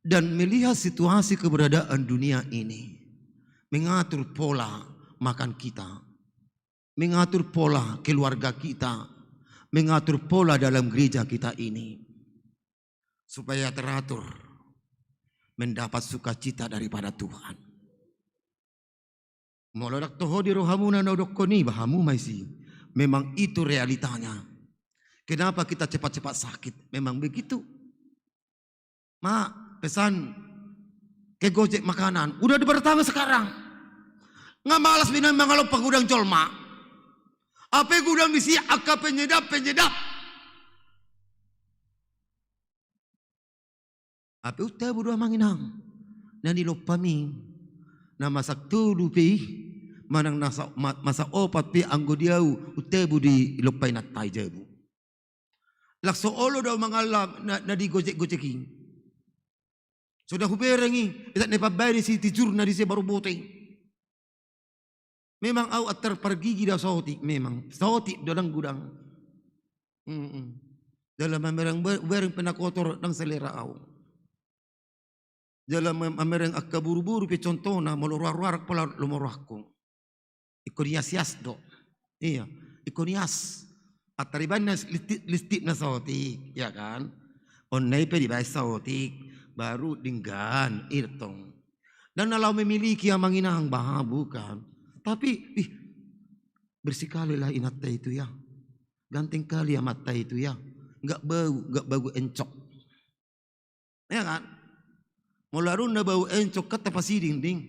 Speaker 4: dan melihat situasi keberadaan dunia ini, mengatur pola makan kita, mengatur pola keluarga kita, mengatur pola dalam gereja kita ini supaya teratur mendapat sukacita daripada Tuhan. Molodak toho di rohamuna nodokoni bahamu maisi. Memang itu realitanya. Kenapa kita cepat-cepat sakit? Memang begitu. Mak, pesan ke Gojek makanan. Udah bertambah sekarang. Nga malas minang mangalop pagudang colma. Apa gudang bisi akka penyedap. Apa uta budua manginang. Nani lopami. Na masak tulu pi. Manang masa opat pi anggo diau. Uta budi lopay natay jabu. Lakso olo daw mangalag na di gojek-gojeking. Sudah huberengi. Itat nepabay si tijur na di siya barubote. Memang au at terpergigi daw sotik. Memang. Sotik dalang gudang. Dalam mamerang bereng penakotor ng selera au. Dalam mamerang akka buru-buru pe contohna maluruar-ruarak pala lumurahko. Ikonias do. Iya. Ikonias. At tariban na listik na sotik. Ya kan? Onnay pe di bay sotik. Baru dinggan. Irtong. Dan kalau memiliki yang manginang bah bukan. Tapi bersikalilah inata itu ya. Ganteng kali ya mata itu ya. Enggak bau encok. Ya kan? Mularun na bau encok kata pasiding ding.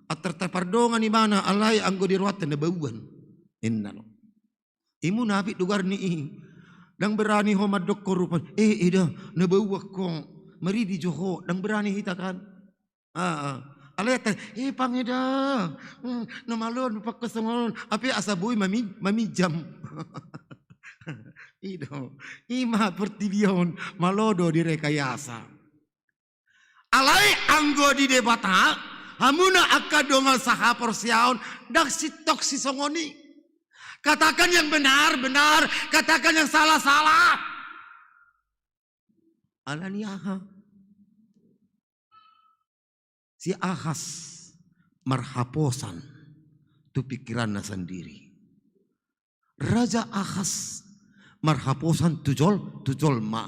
Speaker 4: At tertapardongan ni mana alay anggo diruatan na bauan. Inna no. Imu napi dugar ni dang berani ho madok korupan. Ida na bau ko. Mari di Johor dang berani hita kan. Alay ta pangeda. Namalon pakasongon. Api asaboy mamijam. Ido. Ima pertibion malodo direkayasa. Alay anggo di debata. Hamuna akadongal saha porsiaon. Dak sitok si songoni. Katakan yang benar. Katakan yang salah. Alaniaha. Si Ahas marhaposan tu pikirannya sendiri. Raja Ahas marhaposan tujol ma.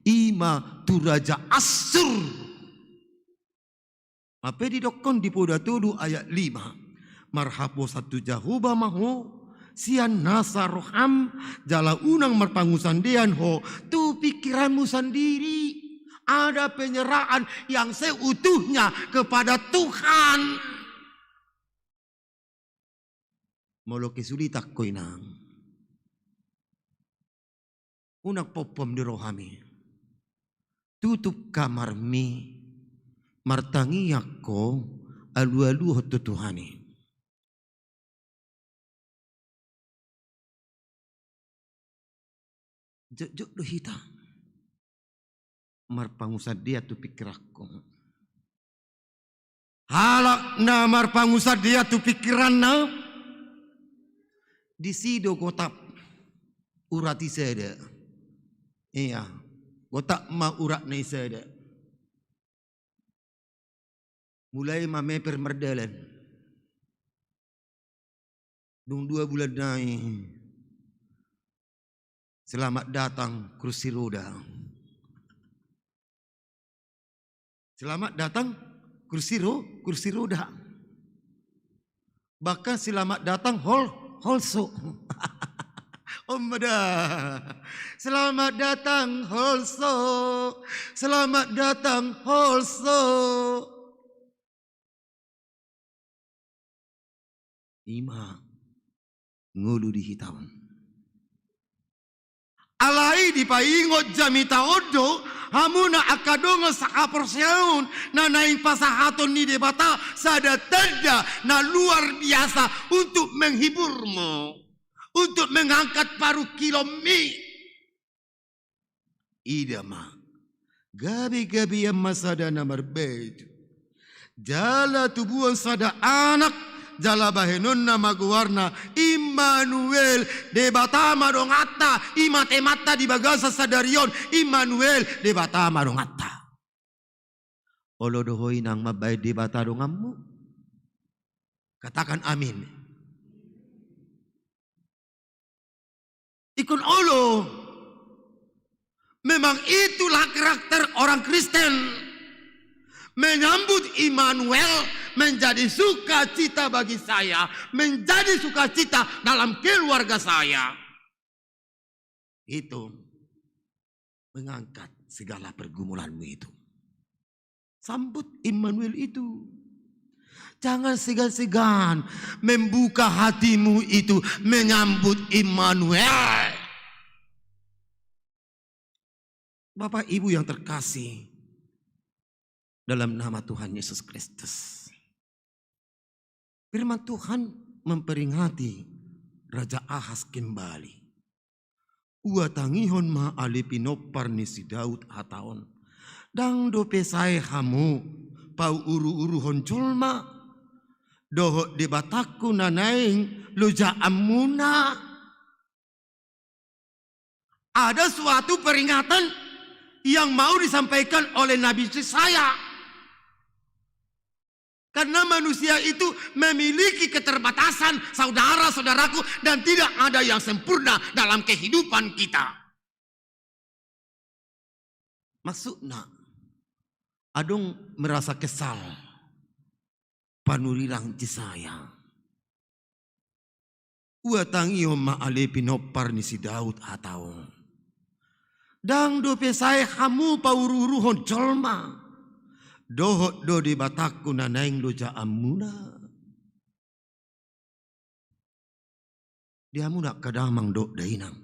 Speaker 4: Ima tu Raja Asur. Apa didokon di poda tudu ayat 5. Marhaposan tu jahuba mahu. Sian nasa roham. Jala unang marpangusan dian ho. Tu pikiranmu sendiri. Ada penyerahan yang seutuhnya kepada Tuhan. Molo kesulitak ko inang. Unak popom di rohami. Tutup kamar mi. Martangi ako alu-alu hoto Tuhani. Jok do hita. Marpangusad dia tu pikirakku. Halak na marpangusad dia tu pikiran na. Di sido gotap urati seda. Iya, gotak ma urat na seda. Mulai mameper merdalan. Dung 2 bulan nai. Selamat datang kursi roda. Selamat datang kursi roda. Bahkan selamat datang holso. Selamat datang holso. Selamat datang holso. Ima ngulu di hitam. Alai di paingot jamita odo hamuna akadonga sakaporseun na naing pasahaton ni debata sada tanda na luar biasa untuk menghiburmu, untuk mengangkat paruh kilomi. Idama gabi-gabi yang masada namar bed jala tubuhan sada anak jala bahenon na maguwarna Immanuel debata marongata imatemata di bagasa sadarion Immanuel debata marongata. Olo dohoy nang mabay debata dongammu. Katakan amin. Ikun olo. Memang itulah karakter orang Kristen. Menyambut Immanuel menjadi sukacita bagi saya, menjadi sukacita dalam keluarga saya. Itu mengangkat segala pergumulanmu itu. Sambut Immanuel itu. Jangan segan-segan membuka hatimu itu menyambut Immanuel. Bapak Ibu yang terkasih dalam nama Tuhan Yesus Kristus. Firman Tuhan memperingati Raja Ahaz kembali. Ua tangihon ma alipinopar nisi Daud hataon. Dang do pesai hamu pau uru-uru honcolma. Doho debataku nanaing loja amuna. Ada suatu peringatan yang mau disampaikan oleh Nabi Yesaya. Karena manusia itu memiliki keterbatasan, saudara-saudaraku, dan tidak ada yang sempurna dalam kehidupan kita. Maksudnya, adong merasa kesal, panurirang cisaya. Uatang iyo maale pinopar ni si Daud atau. Dang do pesai hamu paururuhon jolma. Dohot do di bataku nanaing loja amuna. Dia muna kadamang do dainang.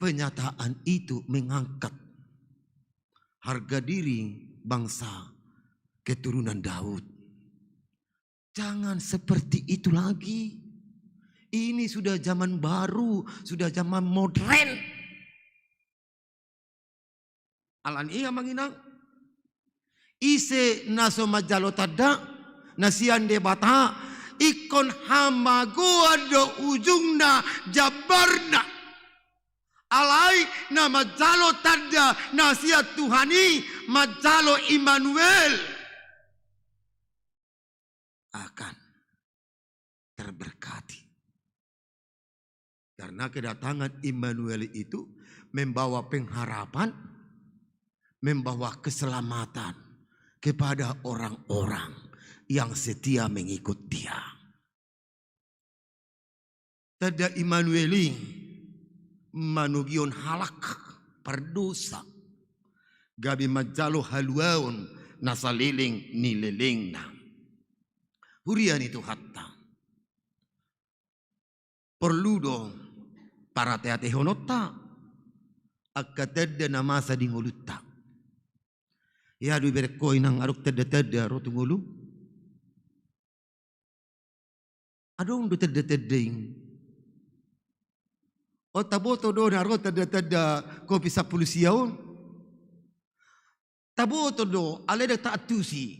Speaker 4: Penyataan itu mengangkat harga diri bangsa keturunan Daud. Jangan seperti itu lagi. Ini sudah zaman baru, sudah zaman modern. Alan iya manginang. Ise naso majalo tada nasian debata ikon hamagoa do ujungna jabarna alai na majalo tada nasiat Tuhani majalo Immanuel akan terberkati karena kedatangan Immanuel itu membawa pengharapan, membawa keselamatan kepada orang-orang yang setia mengikut dia. Tada Immanueli manugion halak perdosa. Gabi majalo haluaon nasaliling nilelengna. Hurian itu hatta. Perlu dong para teatehonota. Akateda namasa di ngulutak. Ya du berkoi nang aruk teda-teda rotungulu. Adong du teda-teding. O taboto do naro teda-teda kopi 10 siaon. Taboto do aleda taatusi.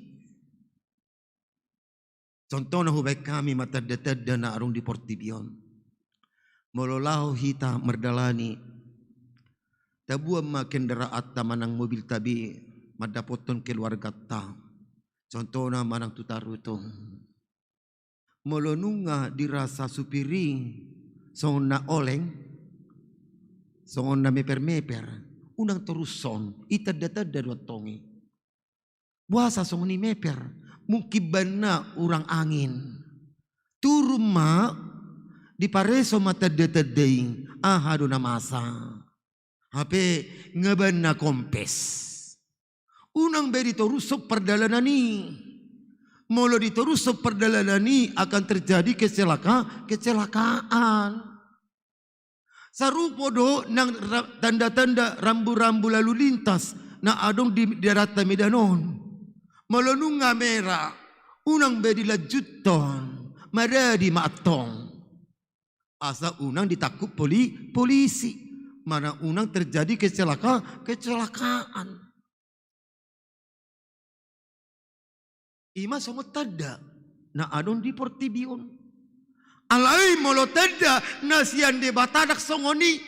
Speaker 4: Contoh na hubay kami mateda-teda na arong di Portibion. Mololaho hita merdalani. Tabuam ma kendaraat tamanang mobil tabi. Madapoton keluarga ta. Contoh na manang tutaruto. Molonunga dirasa supiri. Songon na oleng. Songon na meper-meper. Unang teruson. Itad-tada dotongi. Buasa songon ni meper. Mungkiban na urang angin. Turuma. Di pareso matad-tadaing. Ahado na masa. Hape ngaban na kompes. Unang beri torusok perdalanan ni. Molo ditorusok perdalanan ni akan terjadi kecelakaan. Sarupo do nang tanda-tanda rambu-rambu lalu lintas na adong di darat Medanon. Molo nunga merah. Unang beri lajuton. Maradi maatong. Asa unang ditakup polisi. Mana unang terjadi kecelakaan. Ima sama tada na adon di Portibion. Alai molo tada nasian debata dak songoni.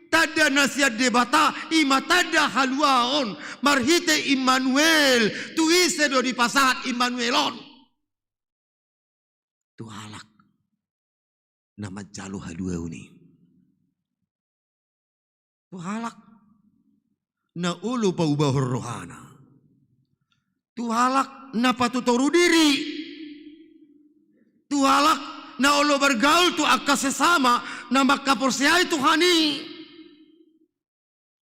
Speaker 4: Tada nasian debata ima tada haluaon. Marhite Immanuel. Tuise do di pasahat Immanuelon. Tu halak. Nama jalo haluaoni. Tu halak. Na ulu paubahur rohana. Tu halak na patutoru diri. Tu halak na olo bergaul tu akka sesama na makaporsiay Tuhani.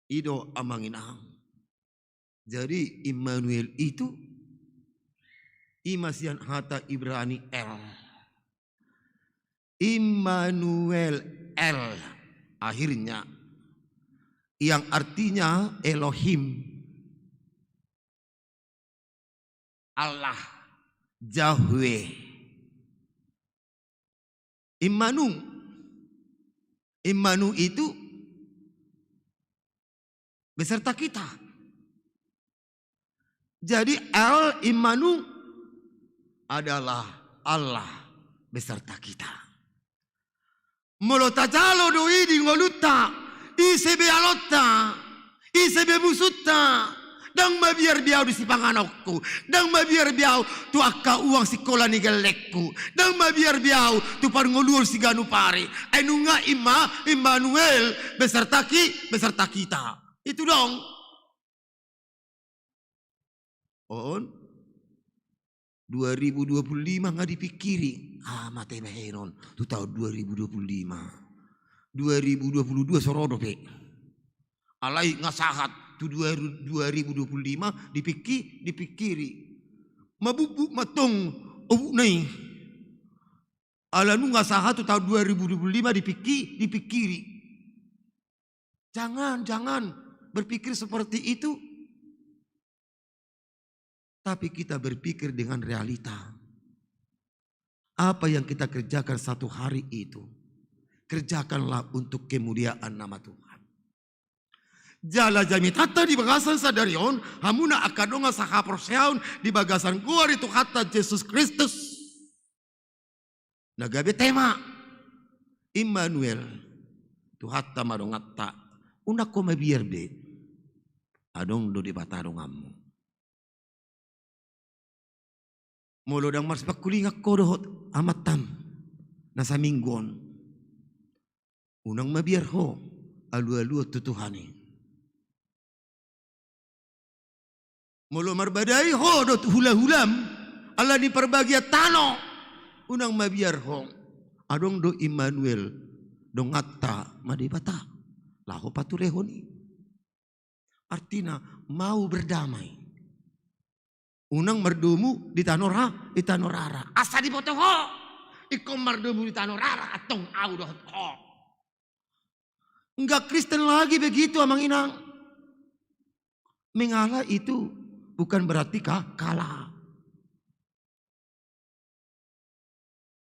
Speaker 4: Ido amanginang. Jadi Immanuel itu Imasian hata Ibrani El. Immanuel El. Akhirnya. Yang artinya Elohim. Allah. Yahweh. Immanu. Immanu itu beserta kita. Jadi El Immanu adalah Allah beserta kita. Molota jalo doi di ngoluta, isebe alota, isebe musutta, dang mabiar biau di sipanganokku, dang mabiar biau tu akka uang sekolah ni gelekku, dang mabiar biau tu par ngolul si ganu pare, enunga Immanuel beserta kita. Itu dong. On 2025 nggak dipikiri. Mate mehenon. Tu tahun 2025. 2022 sorodo pe. Alai ngasahat tu 2025 dipikiri. Mabubuk matong nai. Alanu ngasahat tu tahun 2025 dipikiri. Jangan berpikir seperti itu. Tapi kita berpikir dengan realita. Apa yang kita kerjakan satu hari itu, kerjakanlah untuk kemuliaan nama Tuhan. Jala jami tata di bagasan sadarion, hamuna akadonga saha proseon di bagasan gua itu kata Yesus Kristus. Nagabe tema Immanuel, Tuhatta madongatta, una kome bierbe, adong do di batadongamu. Molo dang mars pakulingak ko dohot amatam nasa minggon. Unang mabiar ho alu-alu tutuhani. Molo marbadai ho dot hula-hulam ala ni perbagia tano. Unang mabiar ho adong do Immanuel dong ngatta madibata laho paturehoni. Artinya mau berdamai. Unang merdumu di tanorara. Asa di boto ho. Ikom merdumu di tanorara atong audoh ho. Enggak Kristen lagi begitu amang inang. Mengalah itu bukan berarti kalah.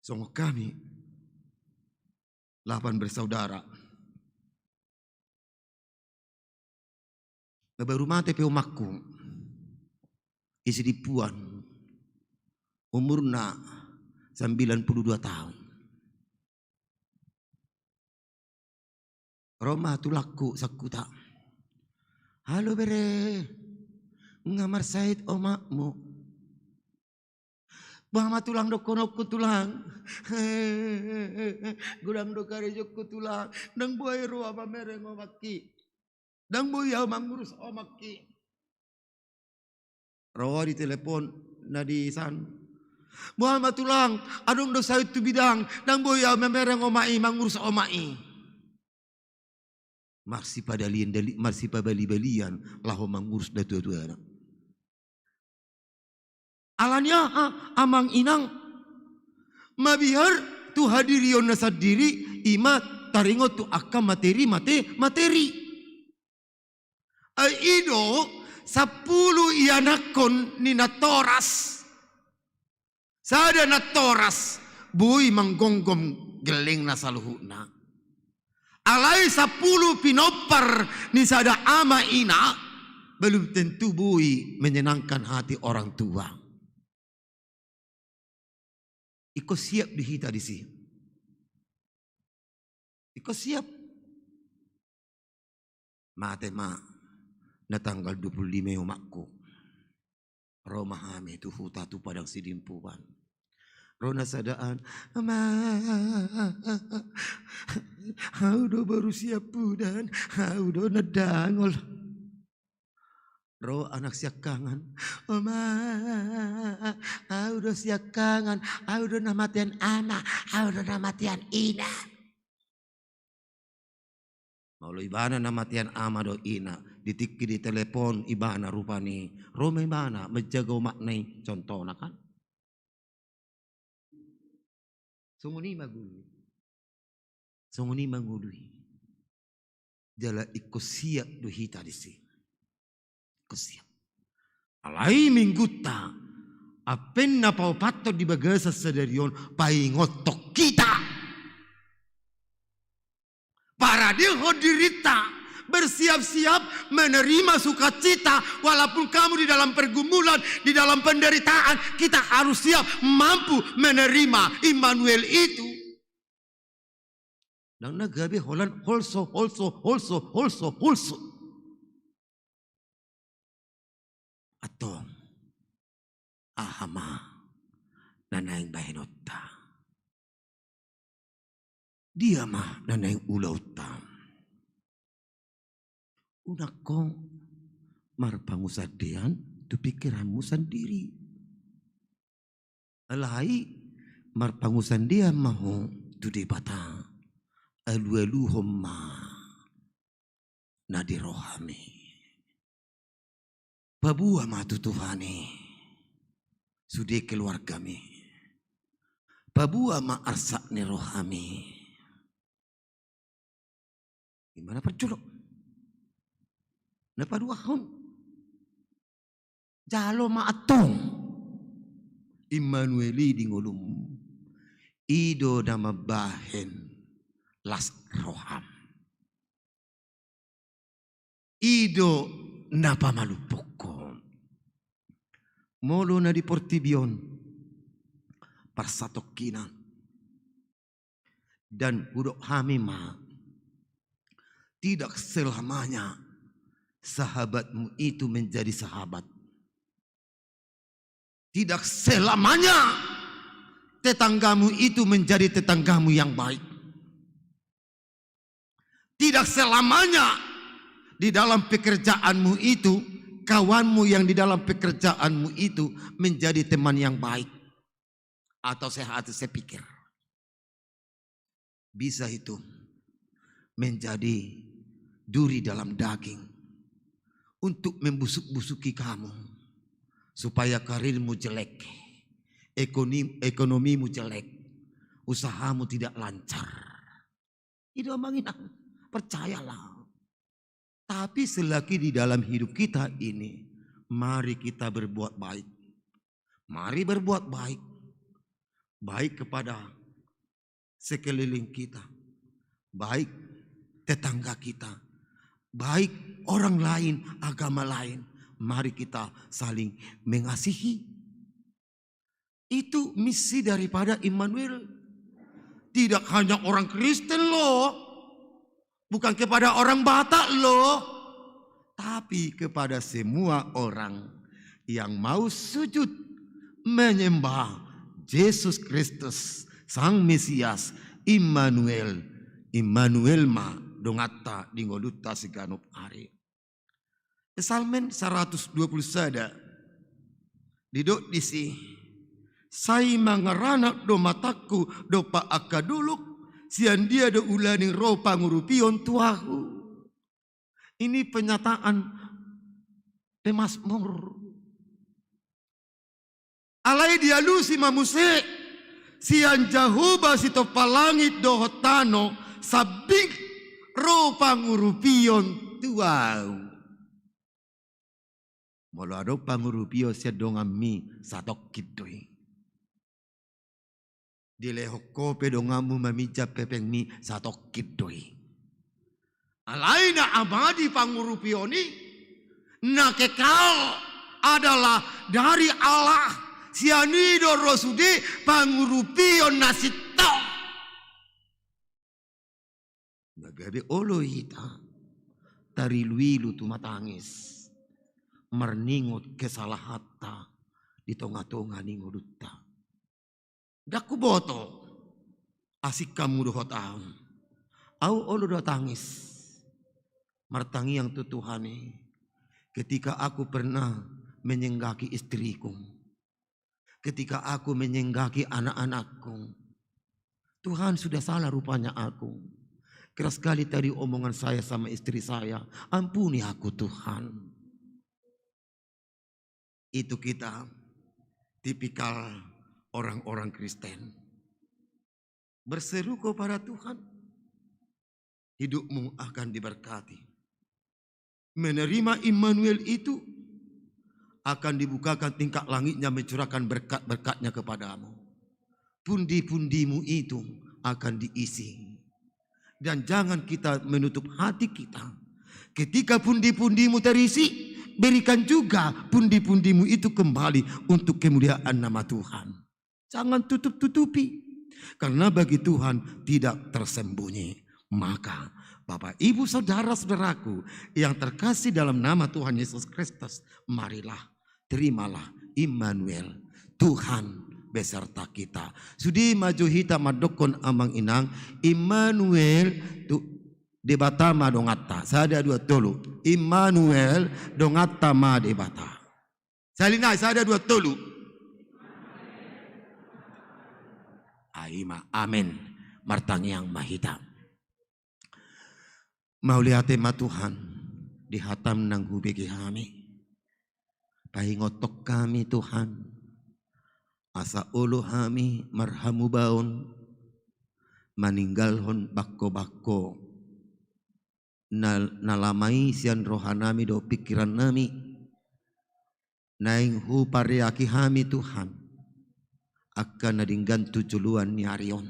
Speaker 4: Sungguh kami 8 bersaudara. Baru mati pe umakku. Isi di puan. Umurna 92 tahun. Roma tulaku sakuta. Halo bere. Ngamar Said omakmu. Bahama tulang dokonokku tulang. Gudang dokare jokku tulang. Nang boy roa mereng omaki. Nang boy yau mangurus omaki. Rawa di telepon na di san. Muhammad tulang, adong do sawit tu bidang, nang boya memereng omai mangurus omai. Marsi bali-balian laho mangurus datu-datu anak. Alanya amang inang mabihar tu hadirion na sadiri ima taringo tu akka materi. Ido 10 ianakon ni natoras. Sada natoras buy manggonggom geling na saluhuna. Alay 10 pinopar ni sada ama ina. Belum tentu buy menyenangkan hati orang tua. Iko siap dihita di sini. Iko siap. Mate na tanggal 25 umakku. Roma hame tu huta tu padang sidimpuan. Rona sadaan. Haudo baru siap pudan. Haudo nadangol. Ro anak siak kangen. Haudo siak kangen. Haudo namatian anak. Haudo namatian ina. Mau ibana namatian ama do ina. Ditiki di telepon ibana rupani. Roma ibana menjaga maknai contohnya kan. Songoni magului. Songoni magului. Jala iko siap duhita disi. Iko siap. Alai mingguta. Apen na paupato di bagasa sadarion paingotok kita. Para dia dirita bersiap-siap menerima sukacita walaupun kamu di dalam pergumulan, di dalam penderitaan, kita harus siap mampu menerima Immanuel itu. Dan nagabi holan holso. Atong ahama nanayang bahinota. Dia mah nanayang ulautam. Unak ko marpangusadean tu pikiranmu sendiri. Alai marpangusandean maho tu debata. Alu homma nadirohami. Babua matu Tuhani. Sudah keluargami. Babua ma arsak ni rohami. Gimana perculok? Napa dua tahun? Jalo ma atong. Immanueli di ngolum. Ido nama bahen. Las roham. Ido napa malupoko. Molo na di Portibion. Parsatokina. Dan hudok hamima. Tidak selamanya sahabatmu itu menjadi sahabat. Tidak selamanya tetanggamu itu menjadi tetanggamu yang baik. Tidak selamanya di dalam pekerjaanmu itu, kawanmu yang di dalam pekerjaanmu itu menjadi teman yang baik. Atau saya pikir. Bisa itu menjadi duri dalam daging. Untuk membusuk-busuki kamu. Supaya karirmu jelek. Ekonomimu jelek. Usahamu tidak lancar. Itu omongin aku. Percayalah. Tapi selagi di dalam hidup kita ini, mari kita berbuat baik. Mari berbuat baik. Baik kepada sekeliling kita. Baik tetangga kita. Baik orang lain, agama lain. Mari kita saling mengasihi. Itu misi daripada Immanuel. Tidak hanya orang Kristen loh. Bukan kepada orang Batak loh. Tapi kepada semua orang yang mau sujud menyembah Yesus Kristus Sang Mesias Immanuel. Immanuel ma dongata dingoluta siganup hari. Psalmen 120 sada. Diduk disi. Sai mangarana do mataku do pa akaduluk. Sian dia do ulani ropa ngurupion tuahu. Ini penyataan pemazmur. Alai dialusi mamuse. Sian jahuba sito palangit do hotano. Sabing ropa ngurupion tuahu. Molo ado pangurupio siya dongami satok kitoi. Dilehoko pedongamu mamija pepeng mi satok kitoi. Alaina abadi pangurupioni na kekal adalah dari Allah. Sianido rosudi pangurupion nasito. Nagabi olo hita tari luilu tumatangis. Merningot kesalahata di tonga-tonga ningoduta. Daku boto asik kamu dohotam. Au olo do tangis. Martangi yang tutuhani. Ketika aku pernah menyenggaki istriku. Ketika aku menyenggaki anak-anakku. Tuhan sudah salah rupanya aku. Keras sekali tadi omongan saya sama istri saya. Ampuni aku Tuhan. Itu kita tipikal orang-orang Kristen. berseru kepada Tuhan, hidupmu akan diberkati. Menerima Immanuel itu akan dibukakan tingkap langitnya, mencurahkan berkat-berkatnya kepadamu. Pundi-pundimu itu akan diisi. Dan jangan kita menutup hati kita. Ketika pundi-pundimu terisi, berikan juga pundi-pundimu itu kembali untuk kemuliaan nama Tuhan. Jangan tutup-tutupi. Karena bagi Tuhan tidak tersembunyi. Maka Bapak, Ibu, Saudara-saudaraku yang terkasih dalam nama Tuhan Yesus Kristus, marilah, terimalah Immanuel, Tuhan beserta kita. Sudi maju hita madokon amang inang, Immanuel tu debata ma dongata. Sada dua tolu. Immanuel dongata ma debata. Salina sada dua tolu. Aima, amin. Martang yang mahita. Mau lihat tema Tuhan dihatam nang hubegi kami. Pahingotok kami Tuhan. Asa ulu kami marhamu baon. Maninggalhon bako-bako. Nalamai sian rohanami do pikiran nami. Naing hu pariaki kami Tuhan. Akan nadinggan tujuluan ni Arion.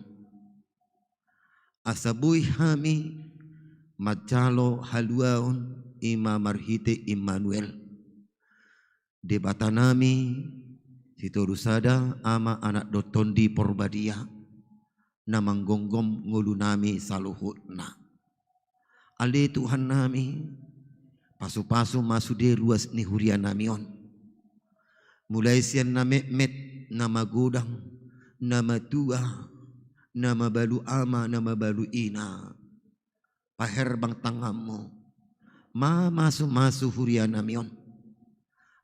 Speaker 4: Asabuy kami. Macalo haluaon ima marhite Immanuel. Debata nami sitorusada ama anak dotondi porbadia. Namang gonggom ngulu nami saluhutna. Ale Tuhan nami pasu-pasu masude ruas ni hurian namion. Mulai sian nama met, nama godang, nama tua, nama balu ama, nama balu ina. Paher bang tangamu, masu hurian namion.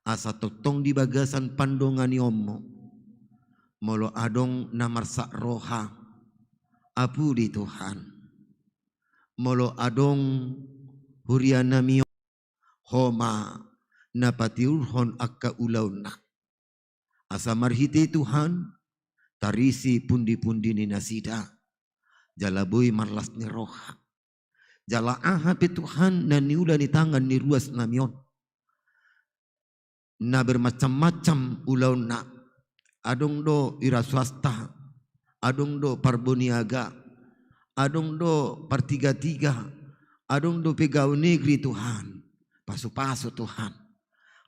Speaker 4: Asa totong di bagasan pandongan yomo. Molo adong namarsak roha, apu di Tuhan. Molo adong hurian namion, homa napatiurhon akka ulauna. Asa marhiti Tuhan, tarisi pundi-pundi ni nasida. Jalaboy marlas ni roha. Jala ahapi Tuhan dan niula ni tangan ni ruas namion. Na bermacam-macam ulau na. Adong do ira swasta. Adong do parboniaga. Adong do partiga-tiga. Adong do pegawai negeri Tuhan. Pasu-pasu Tuhan.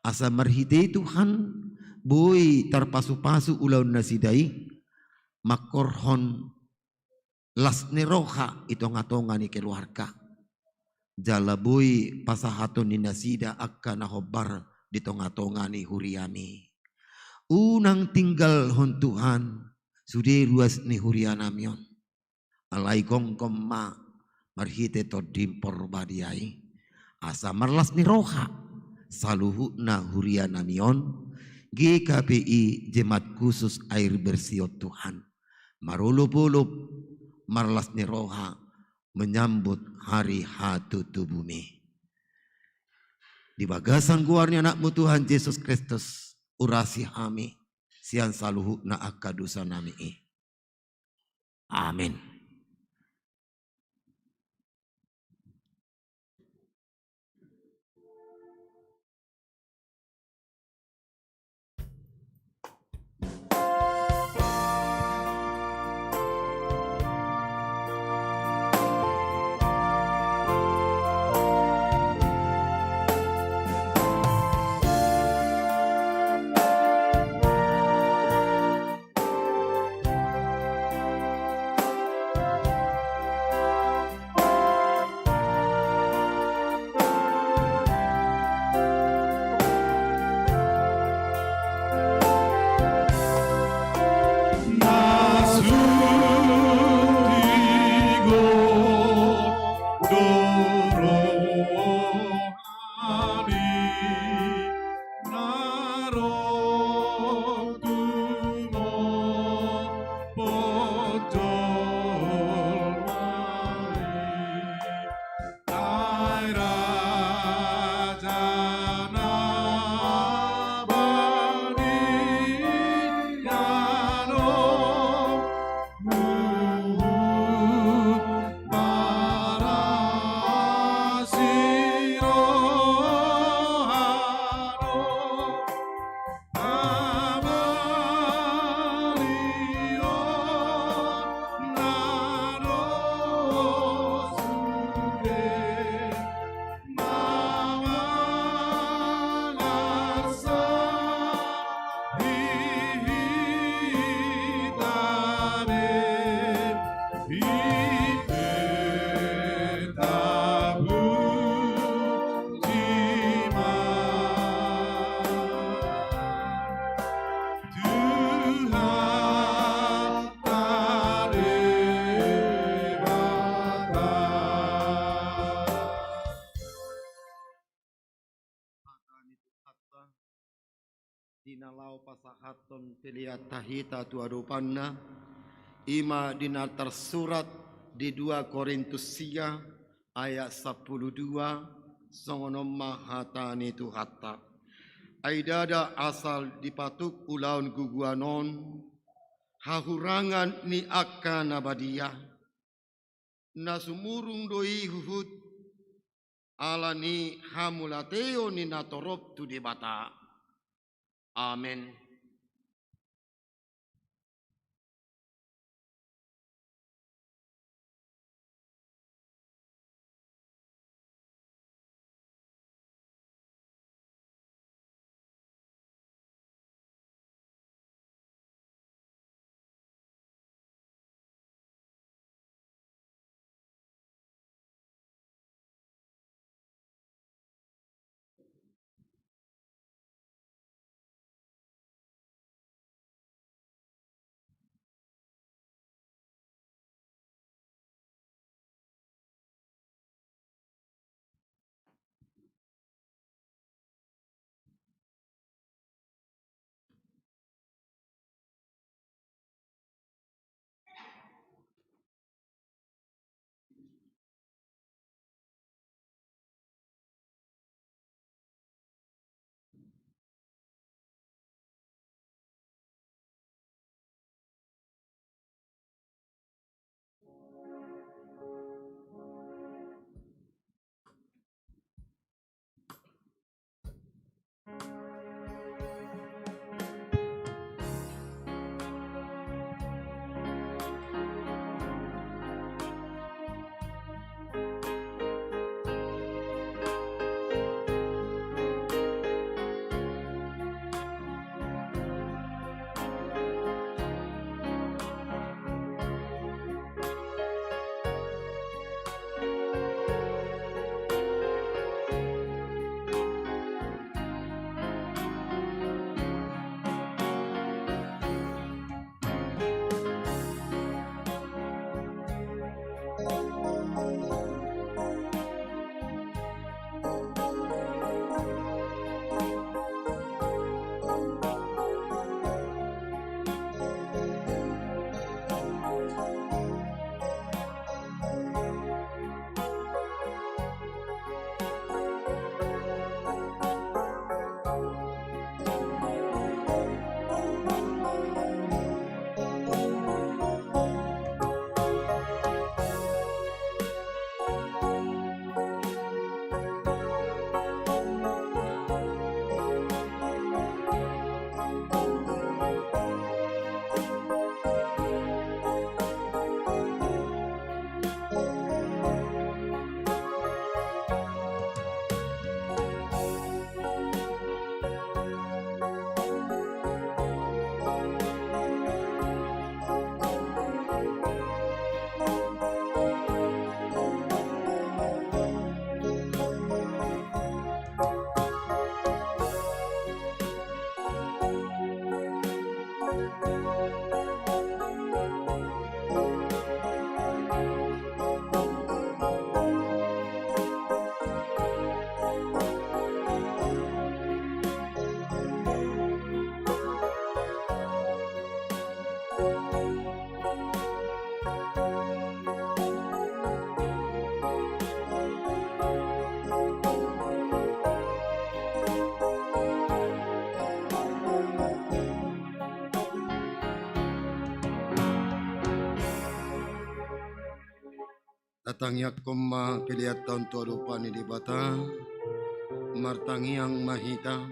Speaker 4: Asa marhite Tuhan. Boy tarpasu-pasu ulau nasidai. Makorhon las neroha itong-atongan ni keluarga. Jalaboy pasahaton ni nasida akka nahobar di tonga-tonga ni huriami. Unang tinggal hon Tuhan sudi ruas ni hurianamion. Alay gongkom ma marhite to dimpor badiai. Asa marlas ni roha saluhu na hurianamion. GKPI Jemaat Khusus Air Bersih Tuhan. Marulup-ulup marlas ni roha menyambut hari hatutu bumi. Di bagasan guarnya anakmu Tuhan Yesus Kristus, urasi kami, sian saluhu na akadusa nami. Amin. inalau pasahaton pilihat tahita tuadupanna ima dina tersurat di 2 Korintus sia ayat 12 songonom mahatani tu hatta aidada asal dipatuk ulaun guguanon hahurangan ni akan abadiyah nasumurung doi huhud ala ni hamulateo ni natorop tu debata. Amin. Datangnya koma kelihatan tua rupa ni di bata, martangiang mahita,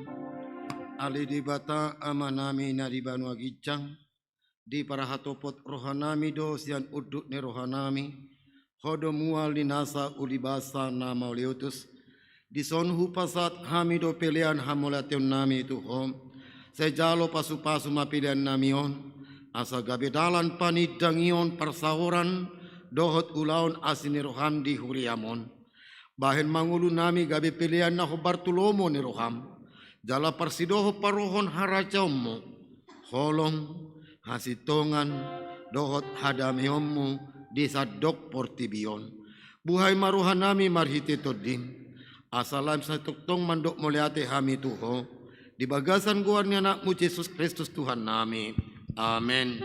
Speaker 4: ali di bata amanami na di banua gicang, di para hatopot rohanami do sian uduk ni rohanami, hodo mual di nasa ulibasa nama uliutus, di sonhu pasat hamido pilihan hamulation nami itu hom, sejalo pasu-pasu mapilihan namion, asa gabedalan panidangion persahuran, dohot ulaun asini roham di huriamon. Bahen mangulu nami gabe pilihan na Bartulomo ni roham. Jala persidoho parohon haracaumu. Holong hasitongan dohot hadamihommu di sadok portibion. Buhay maruhan nami marhiti todin. Asalam sa tuktong mandok muliate hami tuho. di bagasan guarnya anakmu Yesus Kristus Tuhan kami. Amin.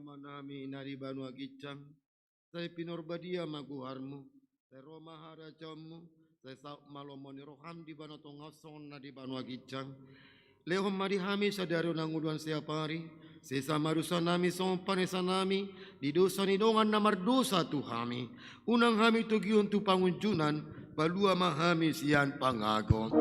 Speaker 4: Manami nari banu agicam, saya pinorbadia maguharmu, saya Roma harajamu, saya sauk malomoni roham di banu tongoson nadi banu agicam, lehom marihami sadaro nanguduan siapari, sesa marusanami sompanesanami, di dosa nidongan namar dosa tuhami, unang hami tugiun tu pangunjunan, balua mahami sian pangagon.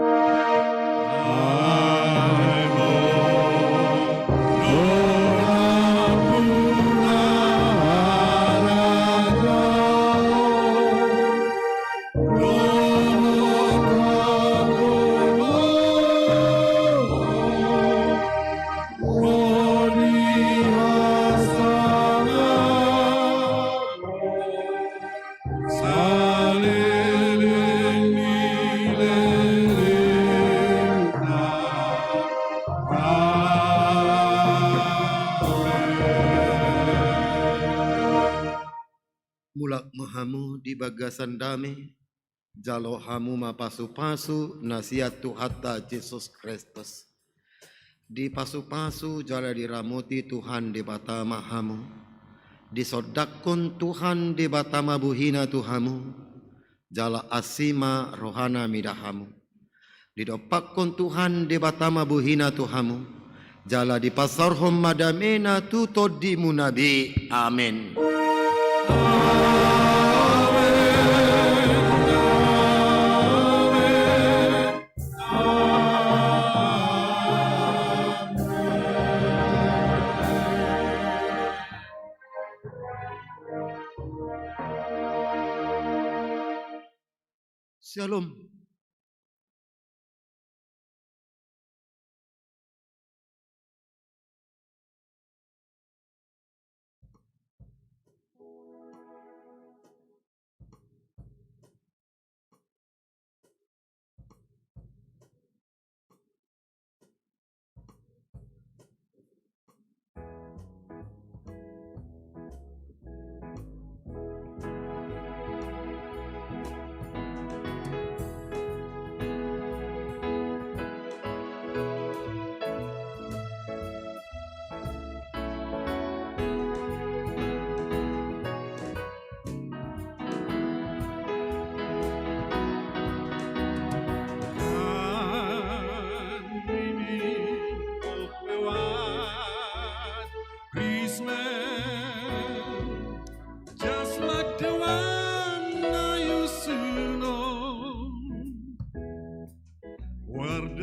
Speaker 4: Mulak mahamu di bagasan dame, jalo hamu mapasu-pasu nasihat Tuhata Yesus Kristus. Di pasu-pasu jala diramuti Tuhan di batama hamu, disodakun Tuhan di batama buhina Tuhamu, jala asima rohana midahamu. Didopakun Tuhan di batama buhina Tuhamu, jala di pasarhom madamena tutod di munabi. Amin. Shalom.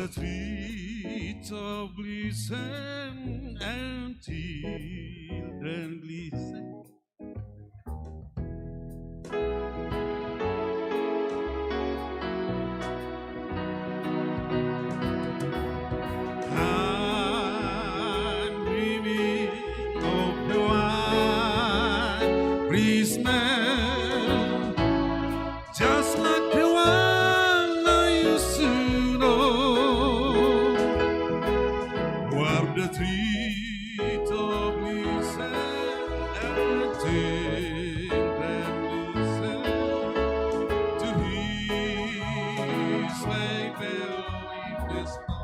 Speaker 5: Streets of glisten and children glisten. I'm dreaming of the white Christmas, just like the one I used to know. The streets of glisten and children listen to his sleigh bell in the snow.